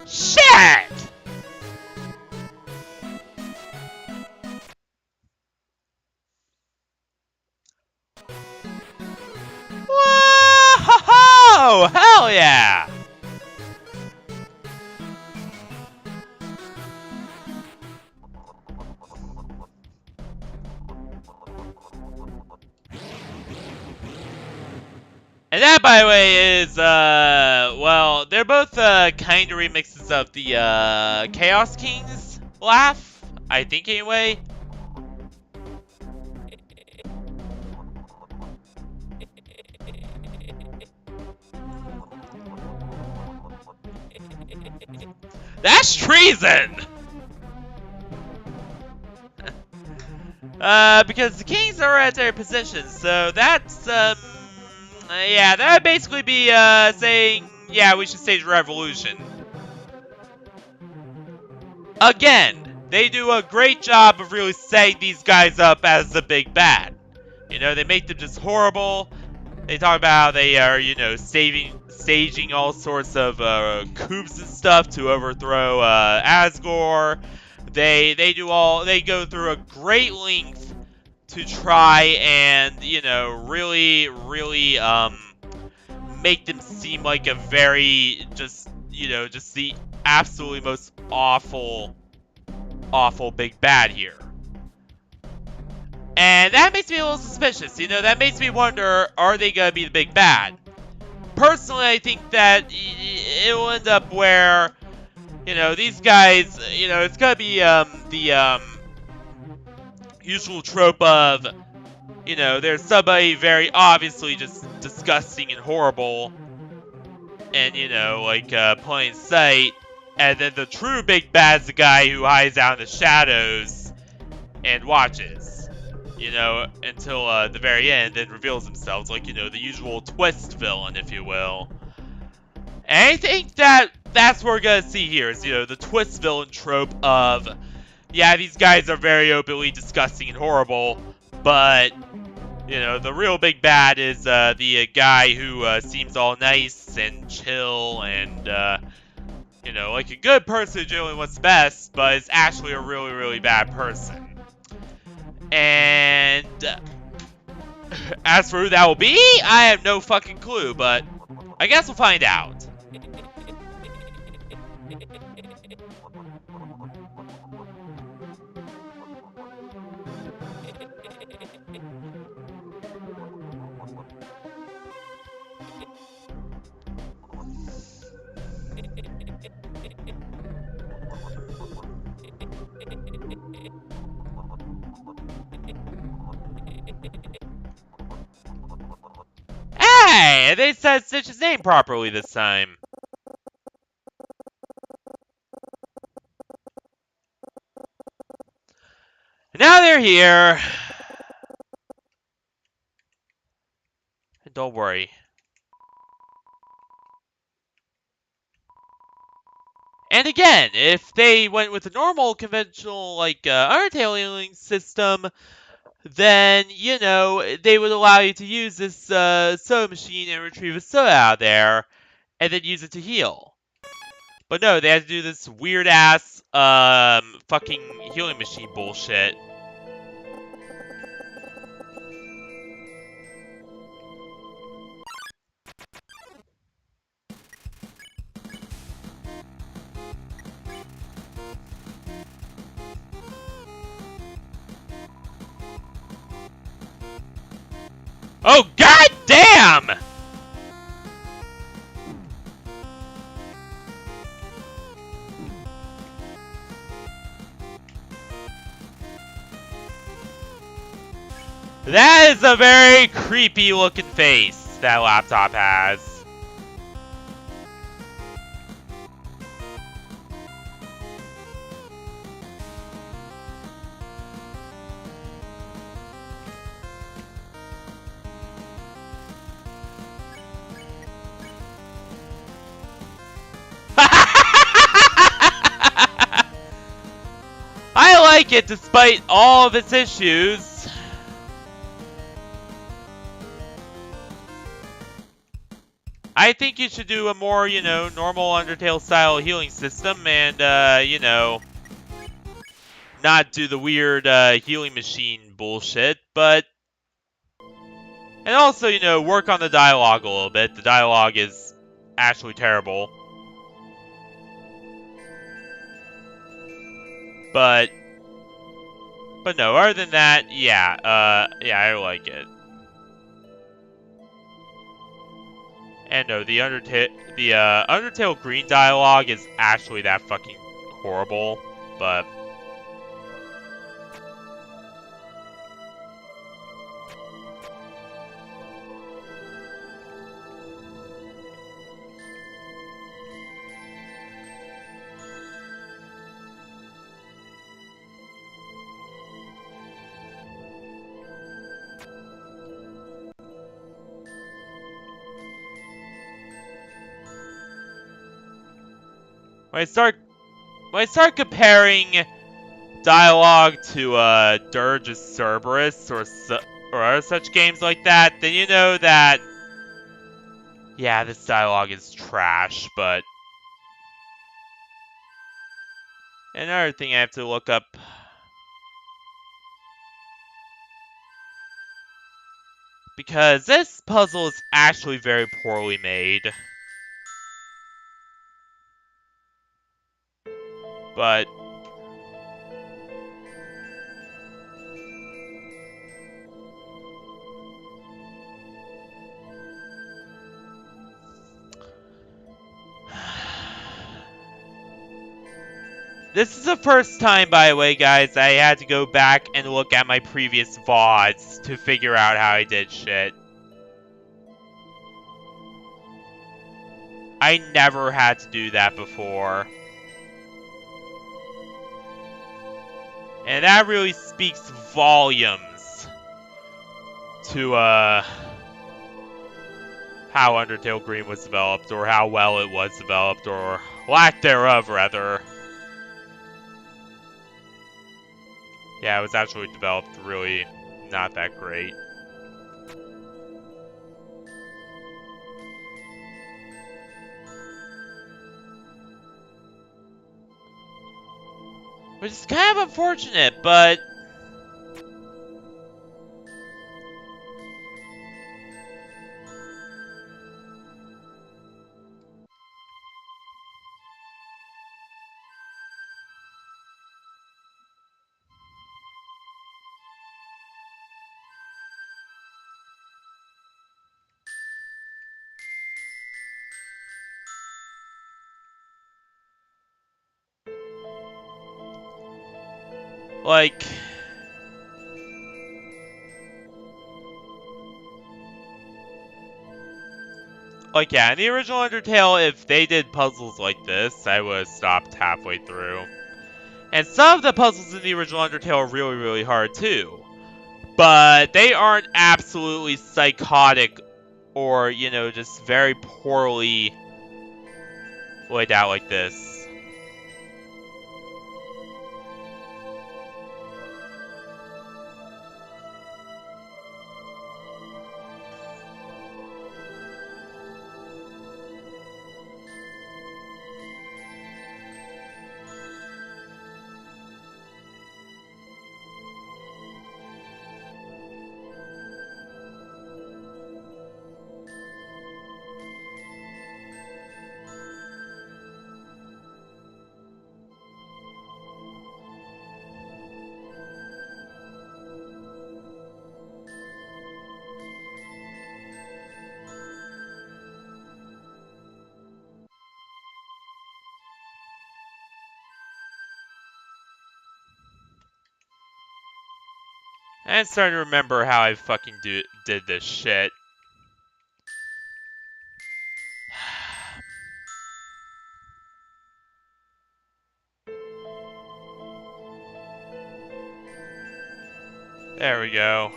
Shit! Whoa! Hell yeah! And that, by the way, is, well, they're both, kind of remixes of the, Chaos King's laugh, I think, anyway. That's treason! Because the kings are at their positions, so that's, yeah, that would basically be, saying, yeah, we should stage a revolution. Again, they do a great job of really setting these guys up as the big bad. You know, they make them just horrible. They talk about how they are, you know, staging all sorts of, coups and stuff to overthrow, Asgore. They go through a great length to try and, you know, really, make them seem like a very, just, you know, just the absolutely most awful big bad here. And that makes me a little suspicious, you know, that makes me wonder, are they gonna be the big bad? Personally, I think that it will end up where, you know, these guys, you know, it's gonna be, the, usual trope of, you know, there's somebody very obviously just disgusting and horrible, and, you know, like, plain sight, and then the true big bad's the guy who hides out in the shadows and watches, you know, until, the very end, and reveals himself, like, you know, the usual twist villain, if you will. And I think that's what we're gonna see here, is, you know, the twist villain trope of, yeah, these guys are very openly disgusting and horrible, but, you know, the real big bad is, the guy who, seems all nice and chill and, you know, like a good person who generally wants the best, but is actually a really, really bad person. And as for who that will be, I have no fucking clue, but I guess we'll find out. Hey, they said Stitch's name properly this time. Now they're here. And don't worry. And again, if they went with a normal, conventional, like, Undertale healing system, then, you know, they would allow you to use this, soda machine and retrieve a soda out of there, and then use it to heal. But no, they had to do this weird-ass, fucking healing machine bullshit. Oh, god damn! That is a very creepy looking face that laptop has. I like it despite all of its issues. I think you should do a more, you know, normal Undertale style healing system and, you know, not do the weird, healing machine bullshit, but... And also, you know, work on the dialogue a little bit. The dialogue is actually terrible. But no, other than that, yeah, yeah, I like it. And no, the Undertale Green dialogue is actually that fucking horrible, but... When I start comparing dialogue to Dirge's Cerberus or other such games like that, then you know that yeah, this dialogue is trash, but another thing I have to look up, because this puzzle is actually very poorly made. But this is the first time, by the way, guys, I had to go back and look at my previous VODs to figure out how I did shit. I never had to do that before. And that really speaks volumes to, how Undertale Green was developed, or how well it was developed, or lack thereof, rather. Yeah, it was actually developed really not that great. Which is kind of unfortunate, but... like... Like, yeah, in the original Undertale, if they did puzzles like this, I would have stopped halfway through. And some of the puzzles in the original Undertale are really, really hard too. But they aren't absolutely psychotic or, you know, just very poorly laid out like this. And I'm starting to remember how I fucking did this shit. There we go.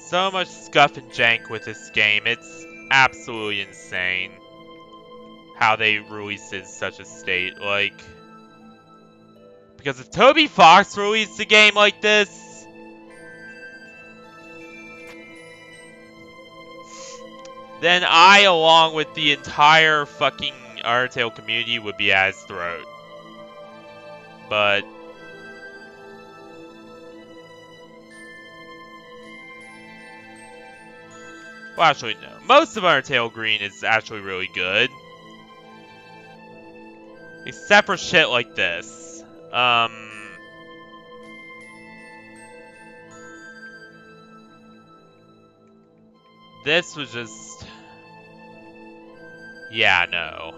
So much scuff and jank with this game. It's absolutely insane how they released it in such a state. Like, because if Toby Fox released a game like this, then I, along with the entire fucking Undertale community, would be at his throat. But well, actually, no. Most of Undertale Green is actually really good. Except for shit like this. This was just... yeah, no.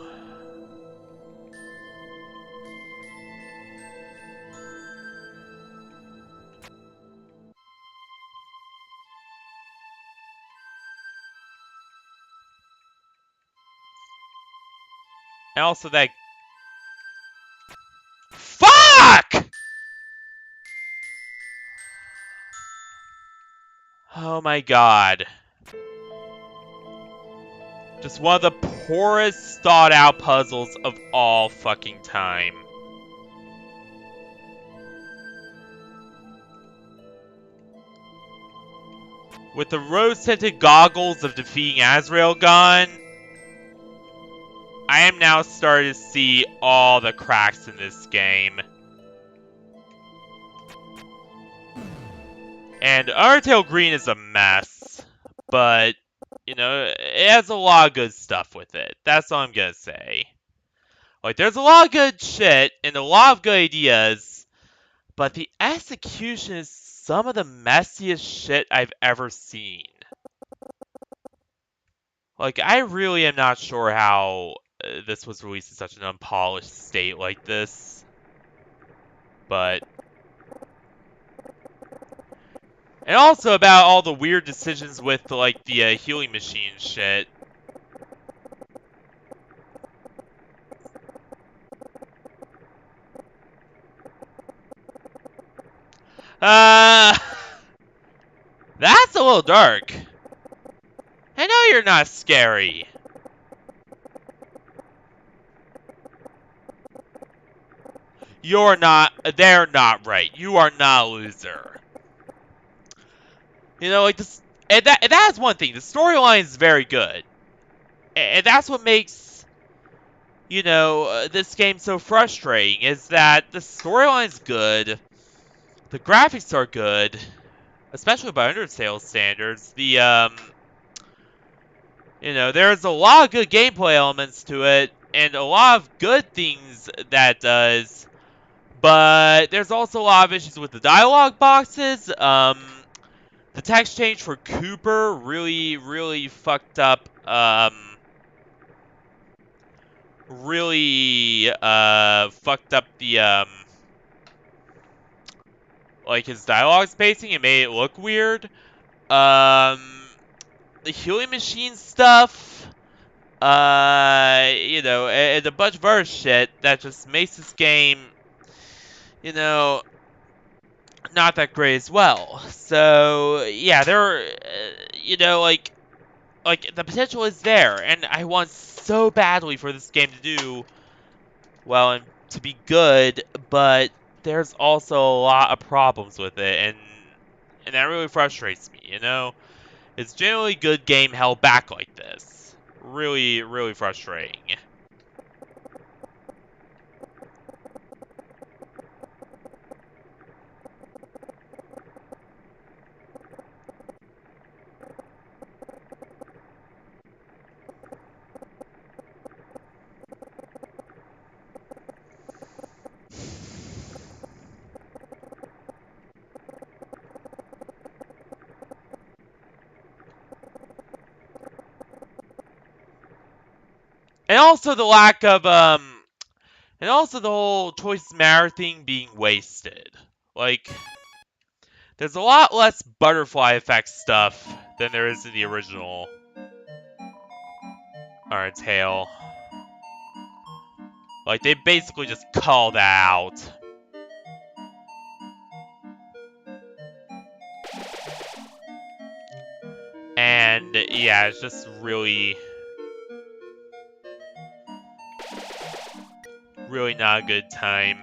And also that... fuck! Oh my god. Just one of the poorest thought out puzzles of all fucking time. With the rose-tinted goggles of defeating Azrael gone, I am now starting to see all the cracks in this game. And Undertale Green is a mess, but, you know, it has a lot of good stuff with it. That's all I'm gonna say. Like, there's a lot of good shit and a lot of good ideas, but the execution is some of the messiest shit I've ever seen. Like, I really am not sure how this was released in such an unpolished state like this. But... and also about all the weird decisions with, like, the healing machine shit. That's a little dark. I know you're not scary. You're not, they're not right. You are not a loser. You know, like this, and that's one thing. The storyline is very good. And that's what makes, you know, this game so frustrating, is that the storyline's good, the graphics are good, especially by Undertale standards. You know, there's a lot of good gameplay elements to it, and a lot of good things that does, but there's also a lot of issues with the dialogue boxes. The text change for Cooper really, really fucked up, really, fucked up the, like his dialogue spacing, it made it look weird. Um, the healing machine stuff, and a bunch of other shit that just makes this game, you know, not that great as well. So yeah, like the potential is there, and I want so badly for this game to do well and to be good, but there's also a lot of problems with it, and that really frustrates me. It's generally good game held back like this. Really, really frustrating. And also the lack of and also the whole choice matter thing being wasted. Like, there's a lot less butterfly effect stuff than there is in the original Undertale. Like, they basically just call that out. And yeah, it's just really, really not a good time.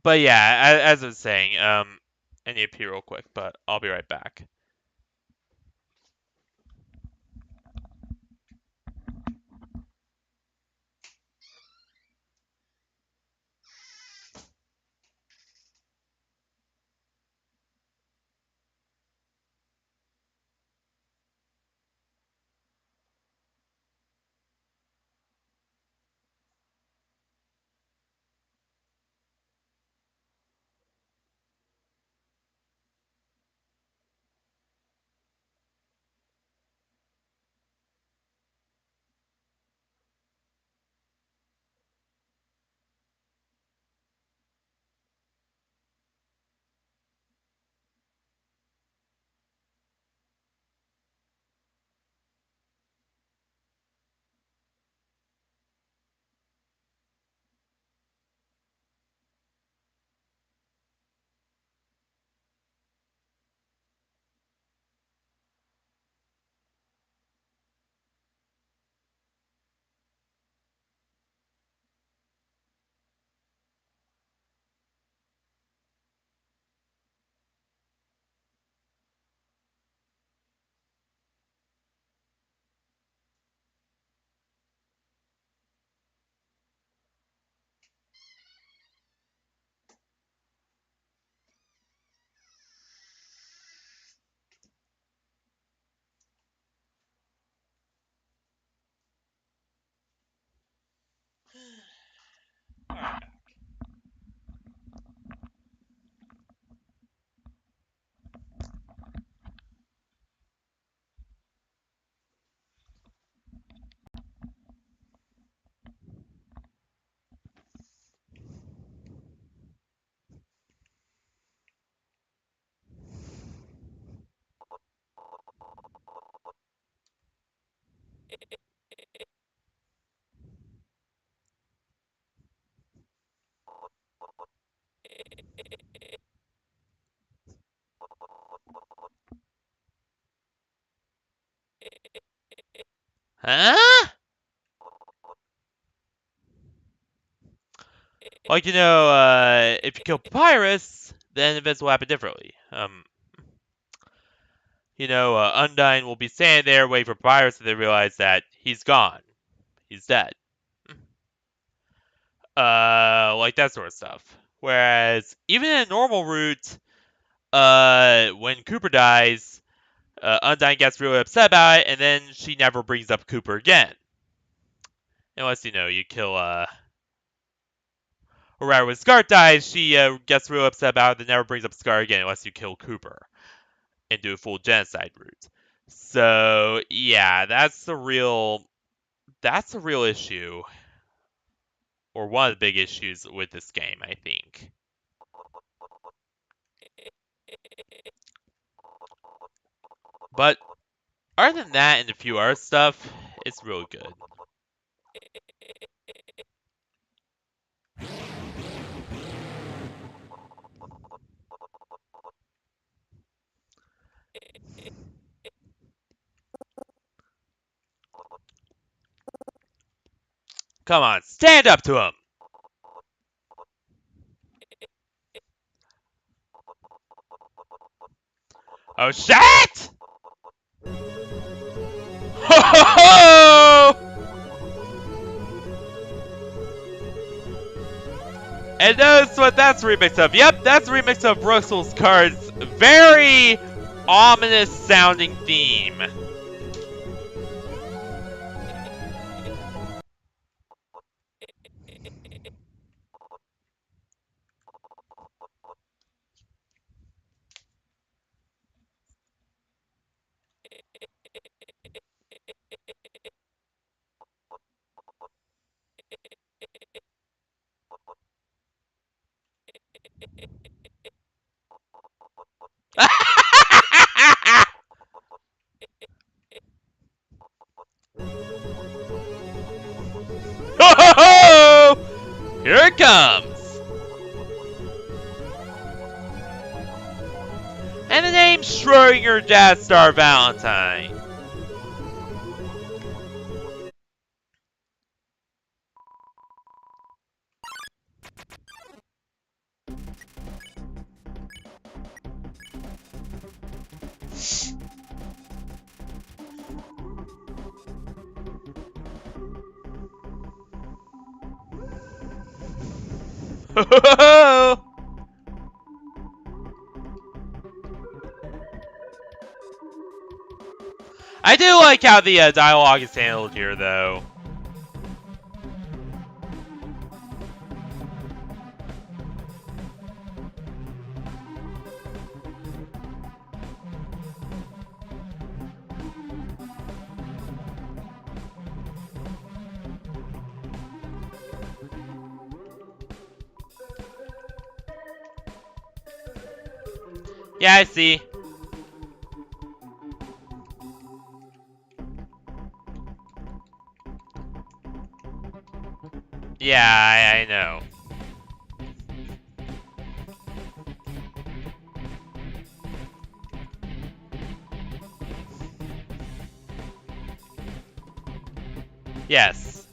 But yeah, as I was saying, I need to pee real quick, but I'll be right back. Huh? Like, if you kill Papyrus, then events will happen differently. Undyne will be standing there waiting for Papyrus, and they realize that he's gone. He's dead. Like that sort of stuff. Whereas, even in a normal route, when Cooper dies, Undyne gets really upset about it, and then she never brings up Cooper again. Unless, you kill, or rather, when Scart dies, she gets real upset about it and never brings up Scart again unless you kill Cooper. and do a full genocide route. So yeah, that's the real issue, or one of the big issues with this game, I think. But other than that and a few other stuff, it's real good. Come on, stand up to him! Oh shit! Ho ho ho! And that's what that's a remix of. Yep, that's a remix of Russell Scart's very ominous sounding theme. Ho ho ho! Here it comes! And the name's Schrödinger Jazz Star Valentine. Ho ho ho! I do like how the dialogue is handled here, though. Yeah, I see. Yeah, I know. Yes.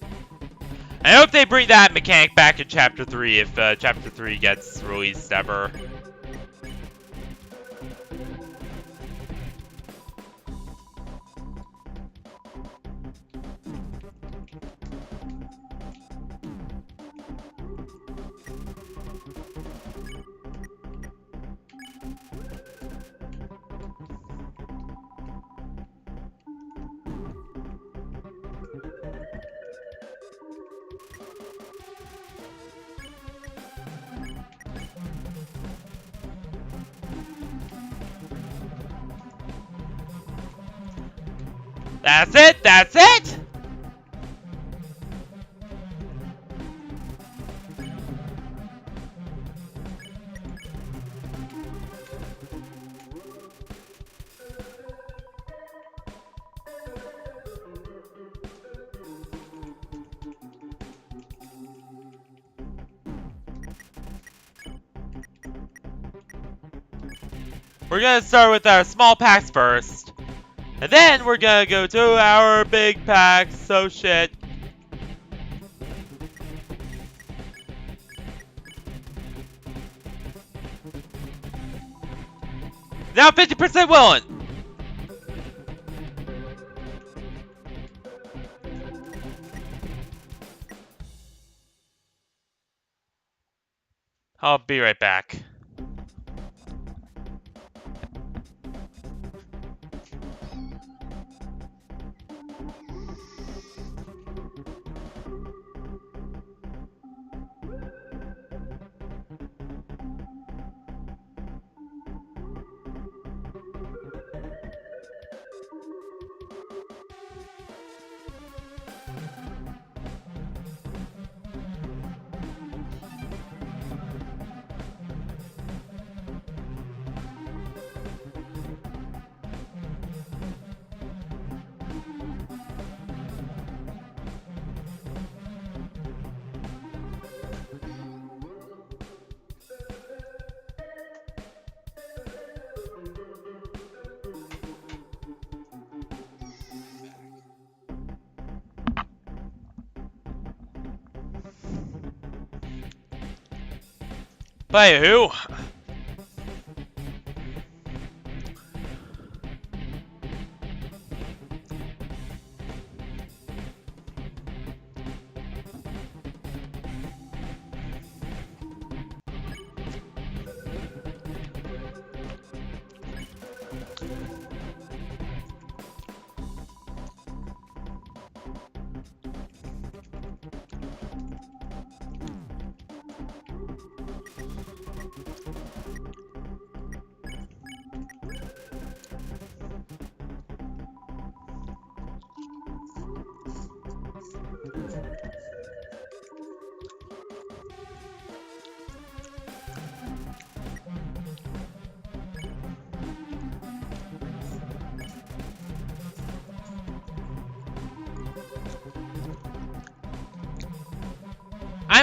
I hope they bring that mechanic back in Chapter 3 if Chapter 3 gets released ever. That's it! That's it! We're gonna start with our small packs first. And then we're gonna go to our big packs, so shit. Now 50% willing! I'll be right back. By who?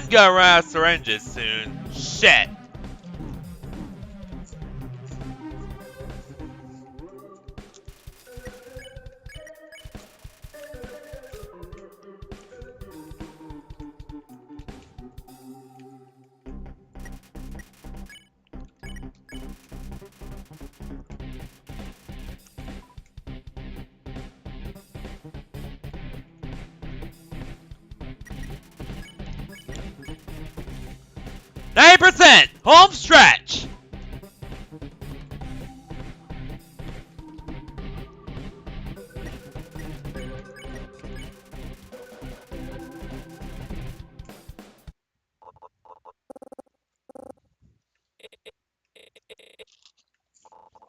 'm gonna run out of syringes soon. Shit. %! Home stretch!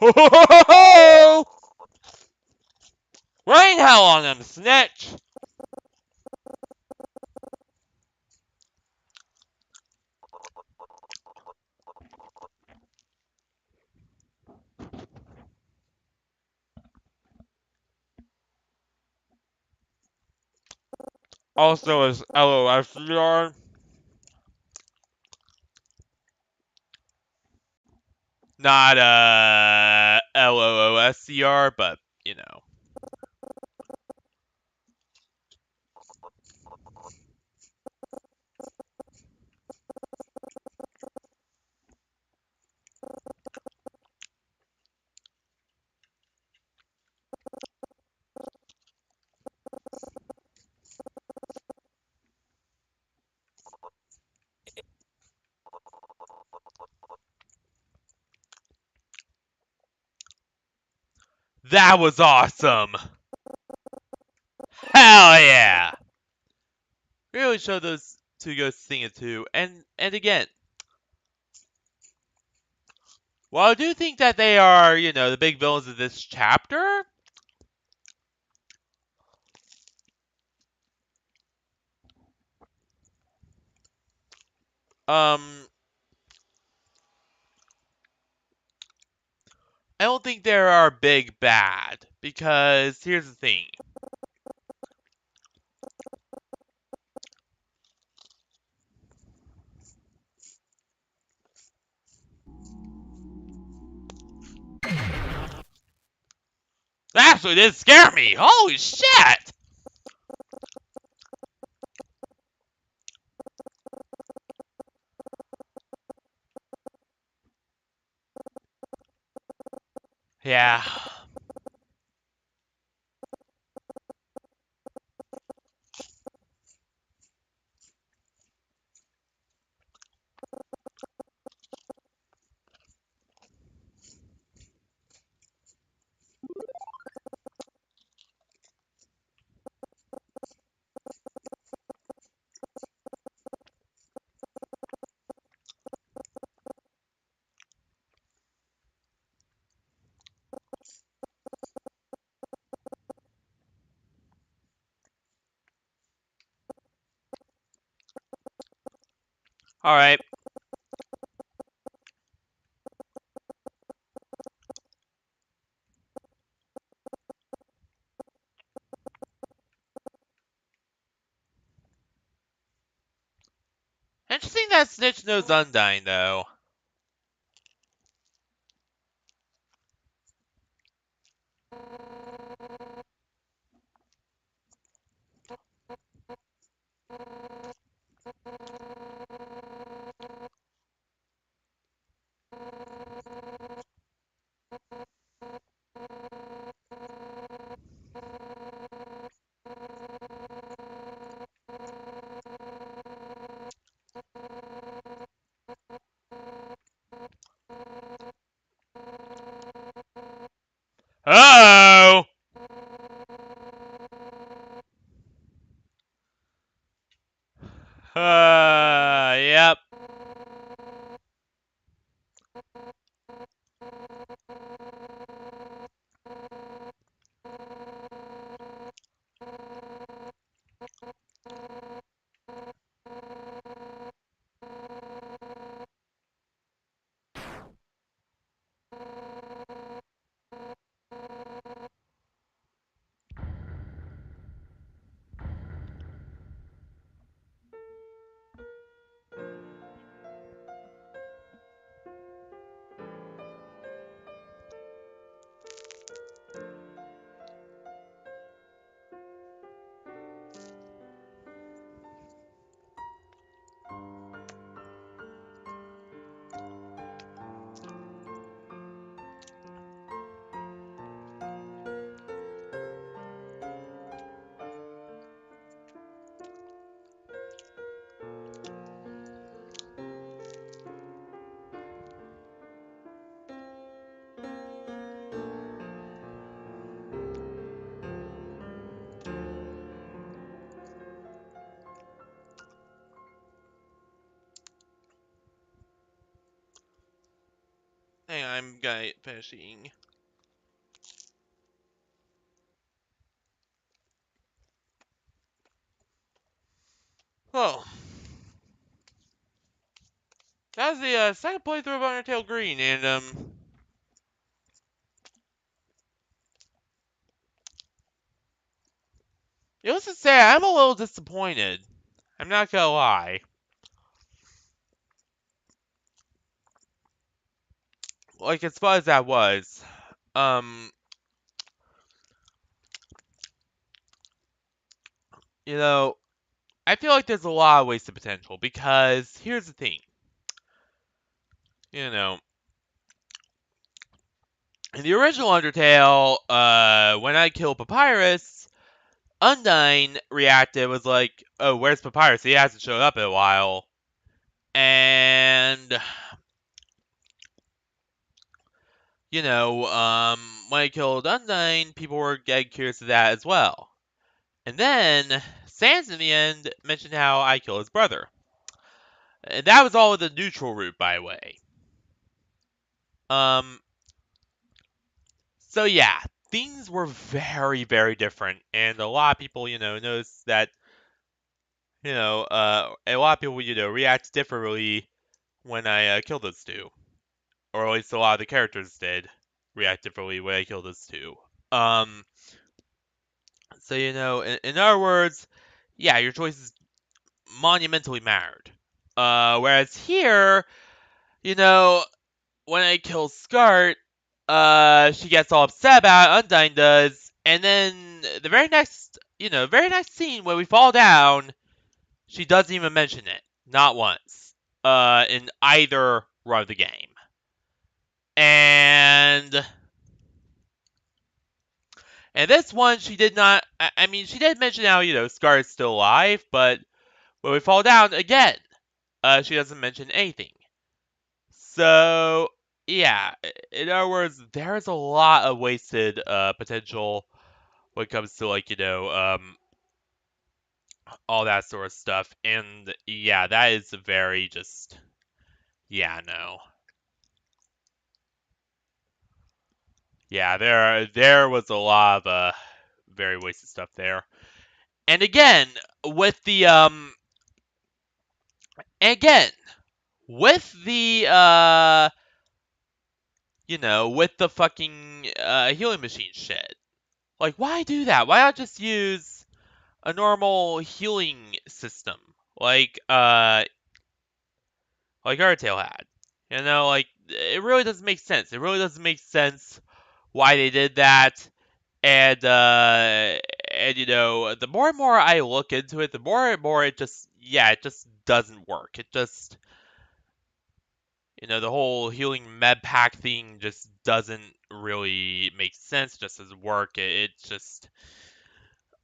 Ho ho ho ho ho! Rain hell on them, snitch! Also is LOSCR. Not LOOSCR, but you know. That was awesome! Hell yeah! Really show those two ghosts thing it too. And again, while I do think that they are, you know, the big villains of this chapter, I don't think they are big bad. Because here's the thing. That actually did scare me! Holy shit! Yeah. Alright. Interesting that Snitch knows Undyne, though. Oh! Yep. Hang on, I'm gonna finish eating. Oh. That was the second playthrough of Undertale Green, and needless to say, I'm a little disappointed. I'm not gonna lie. Like, as far as that was, um, you know, I feel like there's a lot of wasted potential because here's the thing. You know, in the original Undertale, when I killed Papyrus, Undyne reacted was like, "Oh, where's Papyrus? He hasn't showed up in a while." And when I killed Undyne, people were getting curious of that as well. And then Sans in the end mentioned how I killed his brother. And that was all with the neutral route, by the way. Um, so yeah, things were very, very different, and a lot of people, noticed that, a lot of people, react differently when I killed those two, or at least a lot of the characters did react differently when I killed those two. Um, so in other words, yeah, your choices monumentally mattered. Whereas here, you know, when I kill Scart, she gets all upset about it, Undyne does, and then very next scene when we fall down, she doesn't even mention it, not once, in either run of the game. And this one, she did not. I mean, she did mention how Scar is still alive, but when we fall down again, she doesn't mention anything. So yeah, in other words, there's a lot of wasted potential when it comes to all that sort of stuff. And yeah, that is very just yeah, no. Yeah, there was a lot of very wasted stuff there. And with the um again, with the with the fucking healing machine shit. Like, why do that? Why not just use a normal healing system like Undertale had? It really doesn't make sense. It really doesn't make sense why they did that. And the more and more I look into it, the more and more it just doesn't work. It just the whole healing med pack thing just doesn't really make sense. Just doesn't work. It's just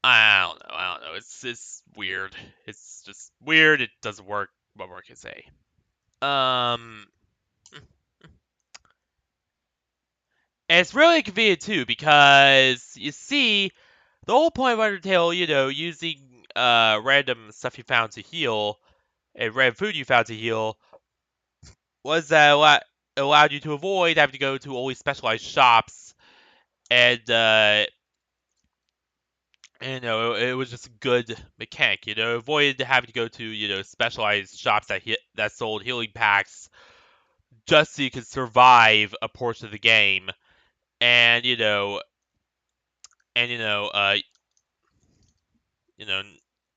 I don't know. I don't know. It's weird. It's just weird. It doesn't work. What more can I say? Um, And it's really convenient too because you see the whole point of Undertale, using random stuff you found to heal and random food you found to heal was that allowed you to avoid having to go to only specialized shops and it was just a good mechanic. Avoided having to go to specialized shops that sold healing packs just so you could survive a portion of the game, and and you know,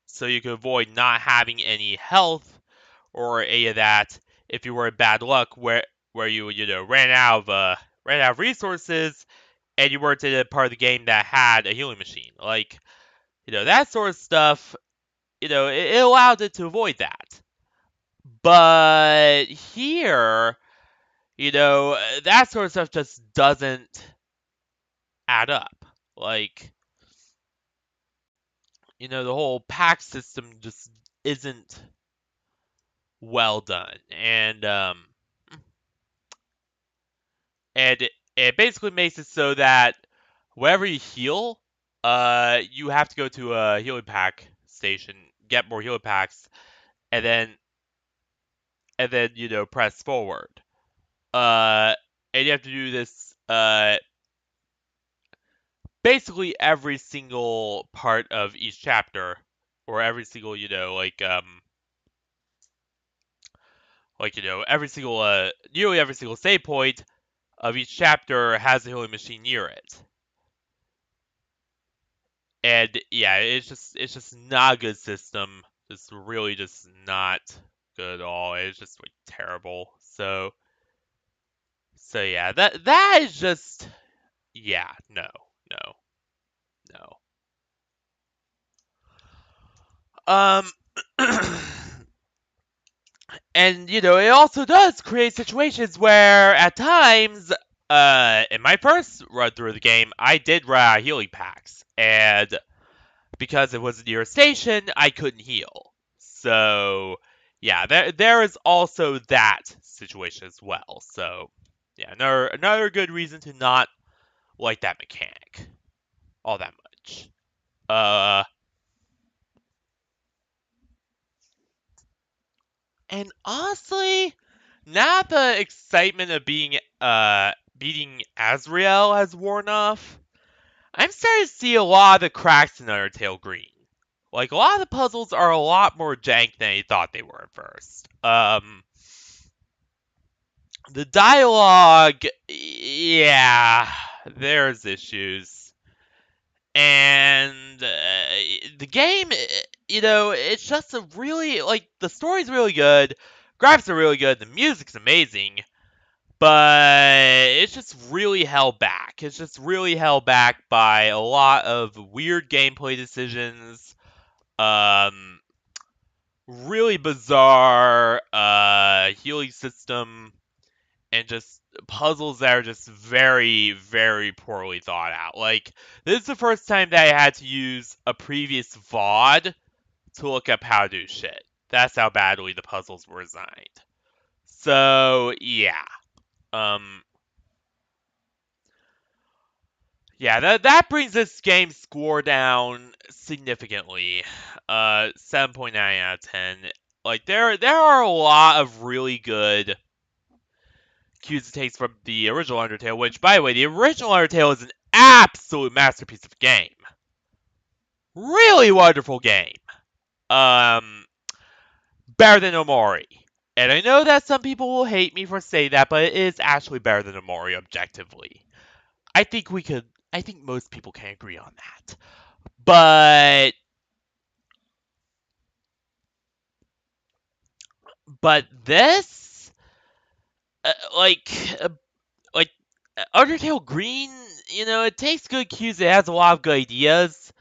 so you could avoid not having any health or any of that if you were in bad luck where you ran out of resources and you weren't in a part of the game that had a healing machine. Like, that sort of stuff, it allowed it to avoid that. But here, that sort of stuff just doesn't add up. Like, the whole pack system just isn't well done. And it basically makes it so that wherever you heal, you have to go to a healing pack station, get more healing packs, and then press forward. Uh, and you have to do this basically every single part of each chapter, or every single every single nearly every single save point of each chapter has a healing machine near it. And yeah, it's just not a good system. It's really just not good at all. It's just like terrible. So yeah, that is just yeah, no, no, no. Um and it also does create situations where at times in my first run through the game, I did run out of healing packs, and because it was near a station, I couldn't heal. So, yeah, there is also that situation as well. So, yeah, another good reason to not like that mechanic all that much. Uh, and honestly, now the excitement of beating Azrael has worn off, I'm starting to see a lot of the cracks in Undertale Green. Like, a lot of the puzzles are a lot more jank than I thought they were at first. The dialogue, yeah, there's issues. And the game, it's just a really, like, the story's really good, graphics are really good, the music's amazing, but it's just really held back. It's just really held back by a lot of weird gameplay decisions, um, really bizarre healing system, and just puzzles that are just very, very poorly thought out. Like, this is the first time that I had to use a previous VOD to look up how to do shit. That's how badly the puzzles were designed. So, yeah. Um, yeah, that brings this game's score down significantly. 7.9 out of 10. Like, there are a lot of really good cues it takes from the original Undertale, which, by the way, the original Undertale is an absolute masterpiece of a game. Really wonderful game. Um, better than Omori. And I know that some people will hate me for saying that, but it is actually better than Omori objectively. I think I think most people can agree on that. But this, uh, like, uh, like, Undertale Green, it takes good cues, it has a lot of good ideas,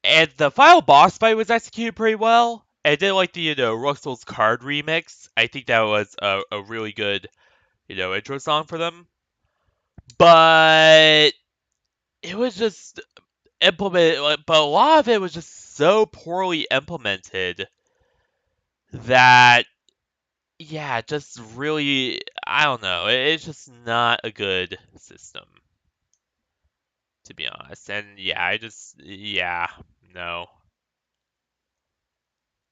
and the final boss fight was executed pretty well. And then, like, the, Russell's Card remix, I think that was a really good, intro song for them. But it was just implemented, but a lot of it was just so poorly implemented that, yeah, just really, I don't know. It's just not a good system, to be honest. And yeah, yeah, no.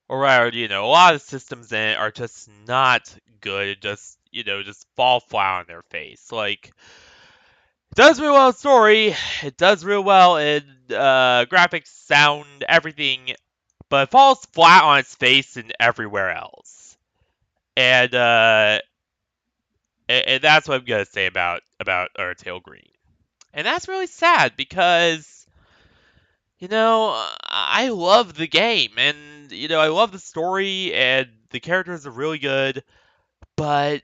Or rather, a lot of systems in it are just not good. Just, just fall flat on their face. Like, it does real well in story. It does real well in graphics, sound, everything, but it falls flat on its face and everywhere else. And and that's what I'm gonna say about Undertale Green. And that's really sad because I love the game and I love the story and the characters are really good, but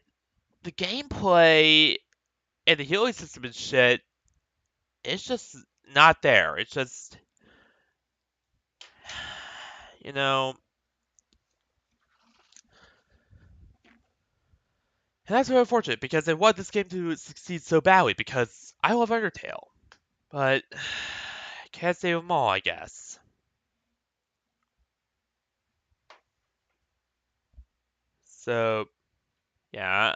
the gameplay and the healing system and shit, it's just not there. It's just you know, and that's really unfortunate because I want this game to succeed so badly because I love Undertale, but I can't save them all, I guess. So yeah,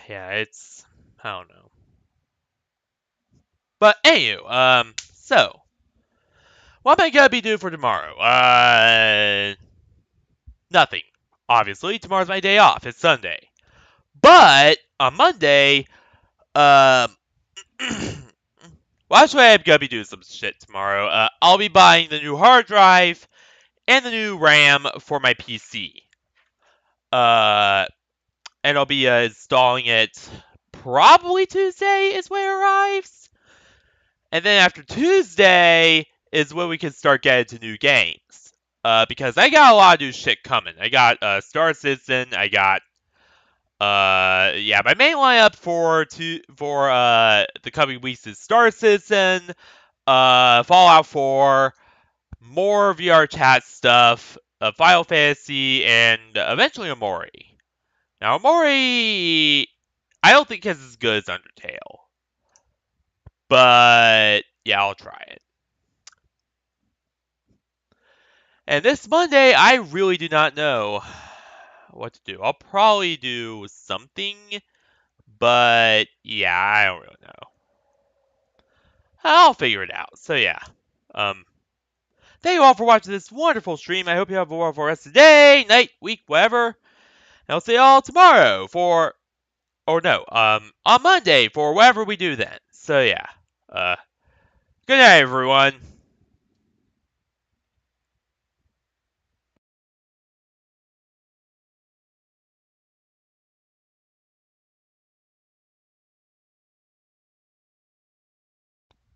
yeah, it's I don't know. But anywho, so what am I gonna be doing for tomorrow? Nothing. Obviously, tomorrow's my day off. It's Sunday. But on Monday, um, well, actually, I'm gonna be doing some shit tomorrow. I'll be buying the new hard drive and the new RAM for my PC. Uh, and I'll be installing it probably Tuesday is when it arrives. And then after Tuesday is when we can start getting to new games. Because I got a lot of new shit coming. I got Star Citizen. I got yeah, my main lineup for the coming weeks is Star Citizen, Fallout 4, more VR chat stuff, Final Fantasy, and eventually Omori. Now Omori, I don't think is as good as Undertale, but yeah, I'll try it. And this Monday, I really do not know what to do. I'll probably do something, but yeah, I don't really know. I'll figure it out. So yeah. Um, thank you all for watching this wonderful stream. I hope you have a wonderful rest of the day, night, week, whatever. And I'll see y'all tomorrow or no, on Monday for whatever we do then. So yeah. Uh, good night, everyone.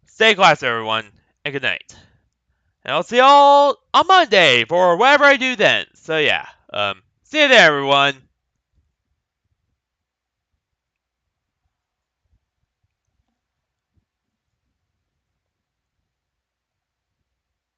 Stay class, everyone, and good night. And I'll see y'all on Monday for whatever I do then. So yeah. See you there, everyone.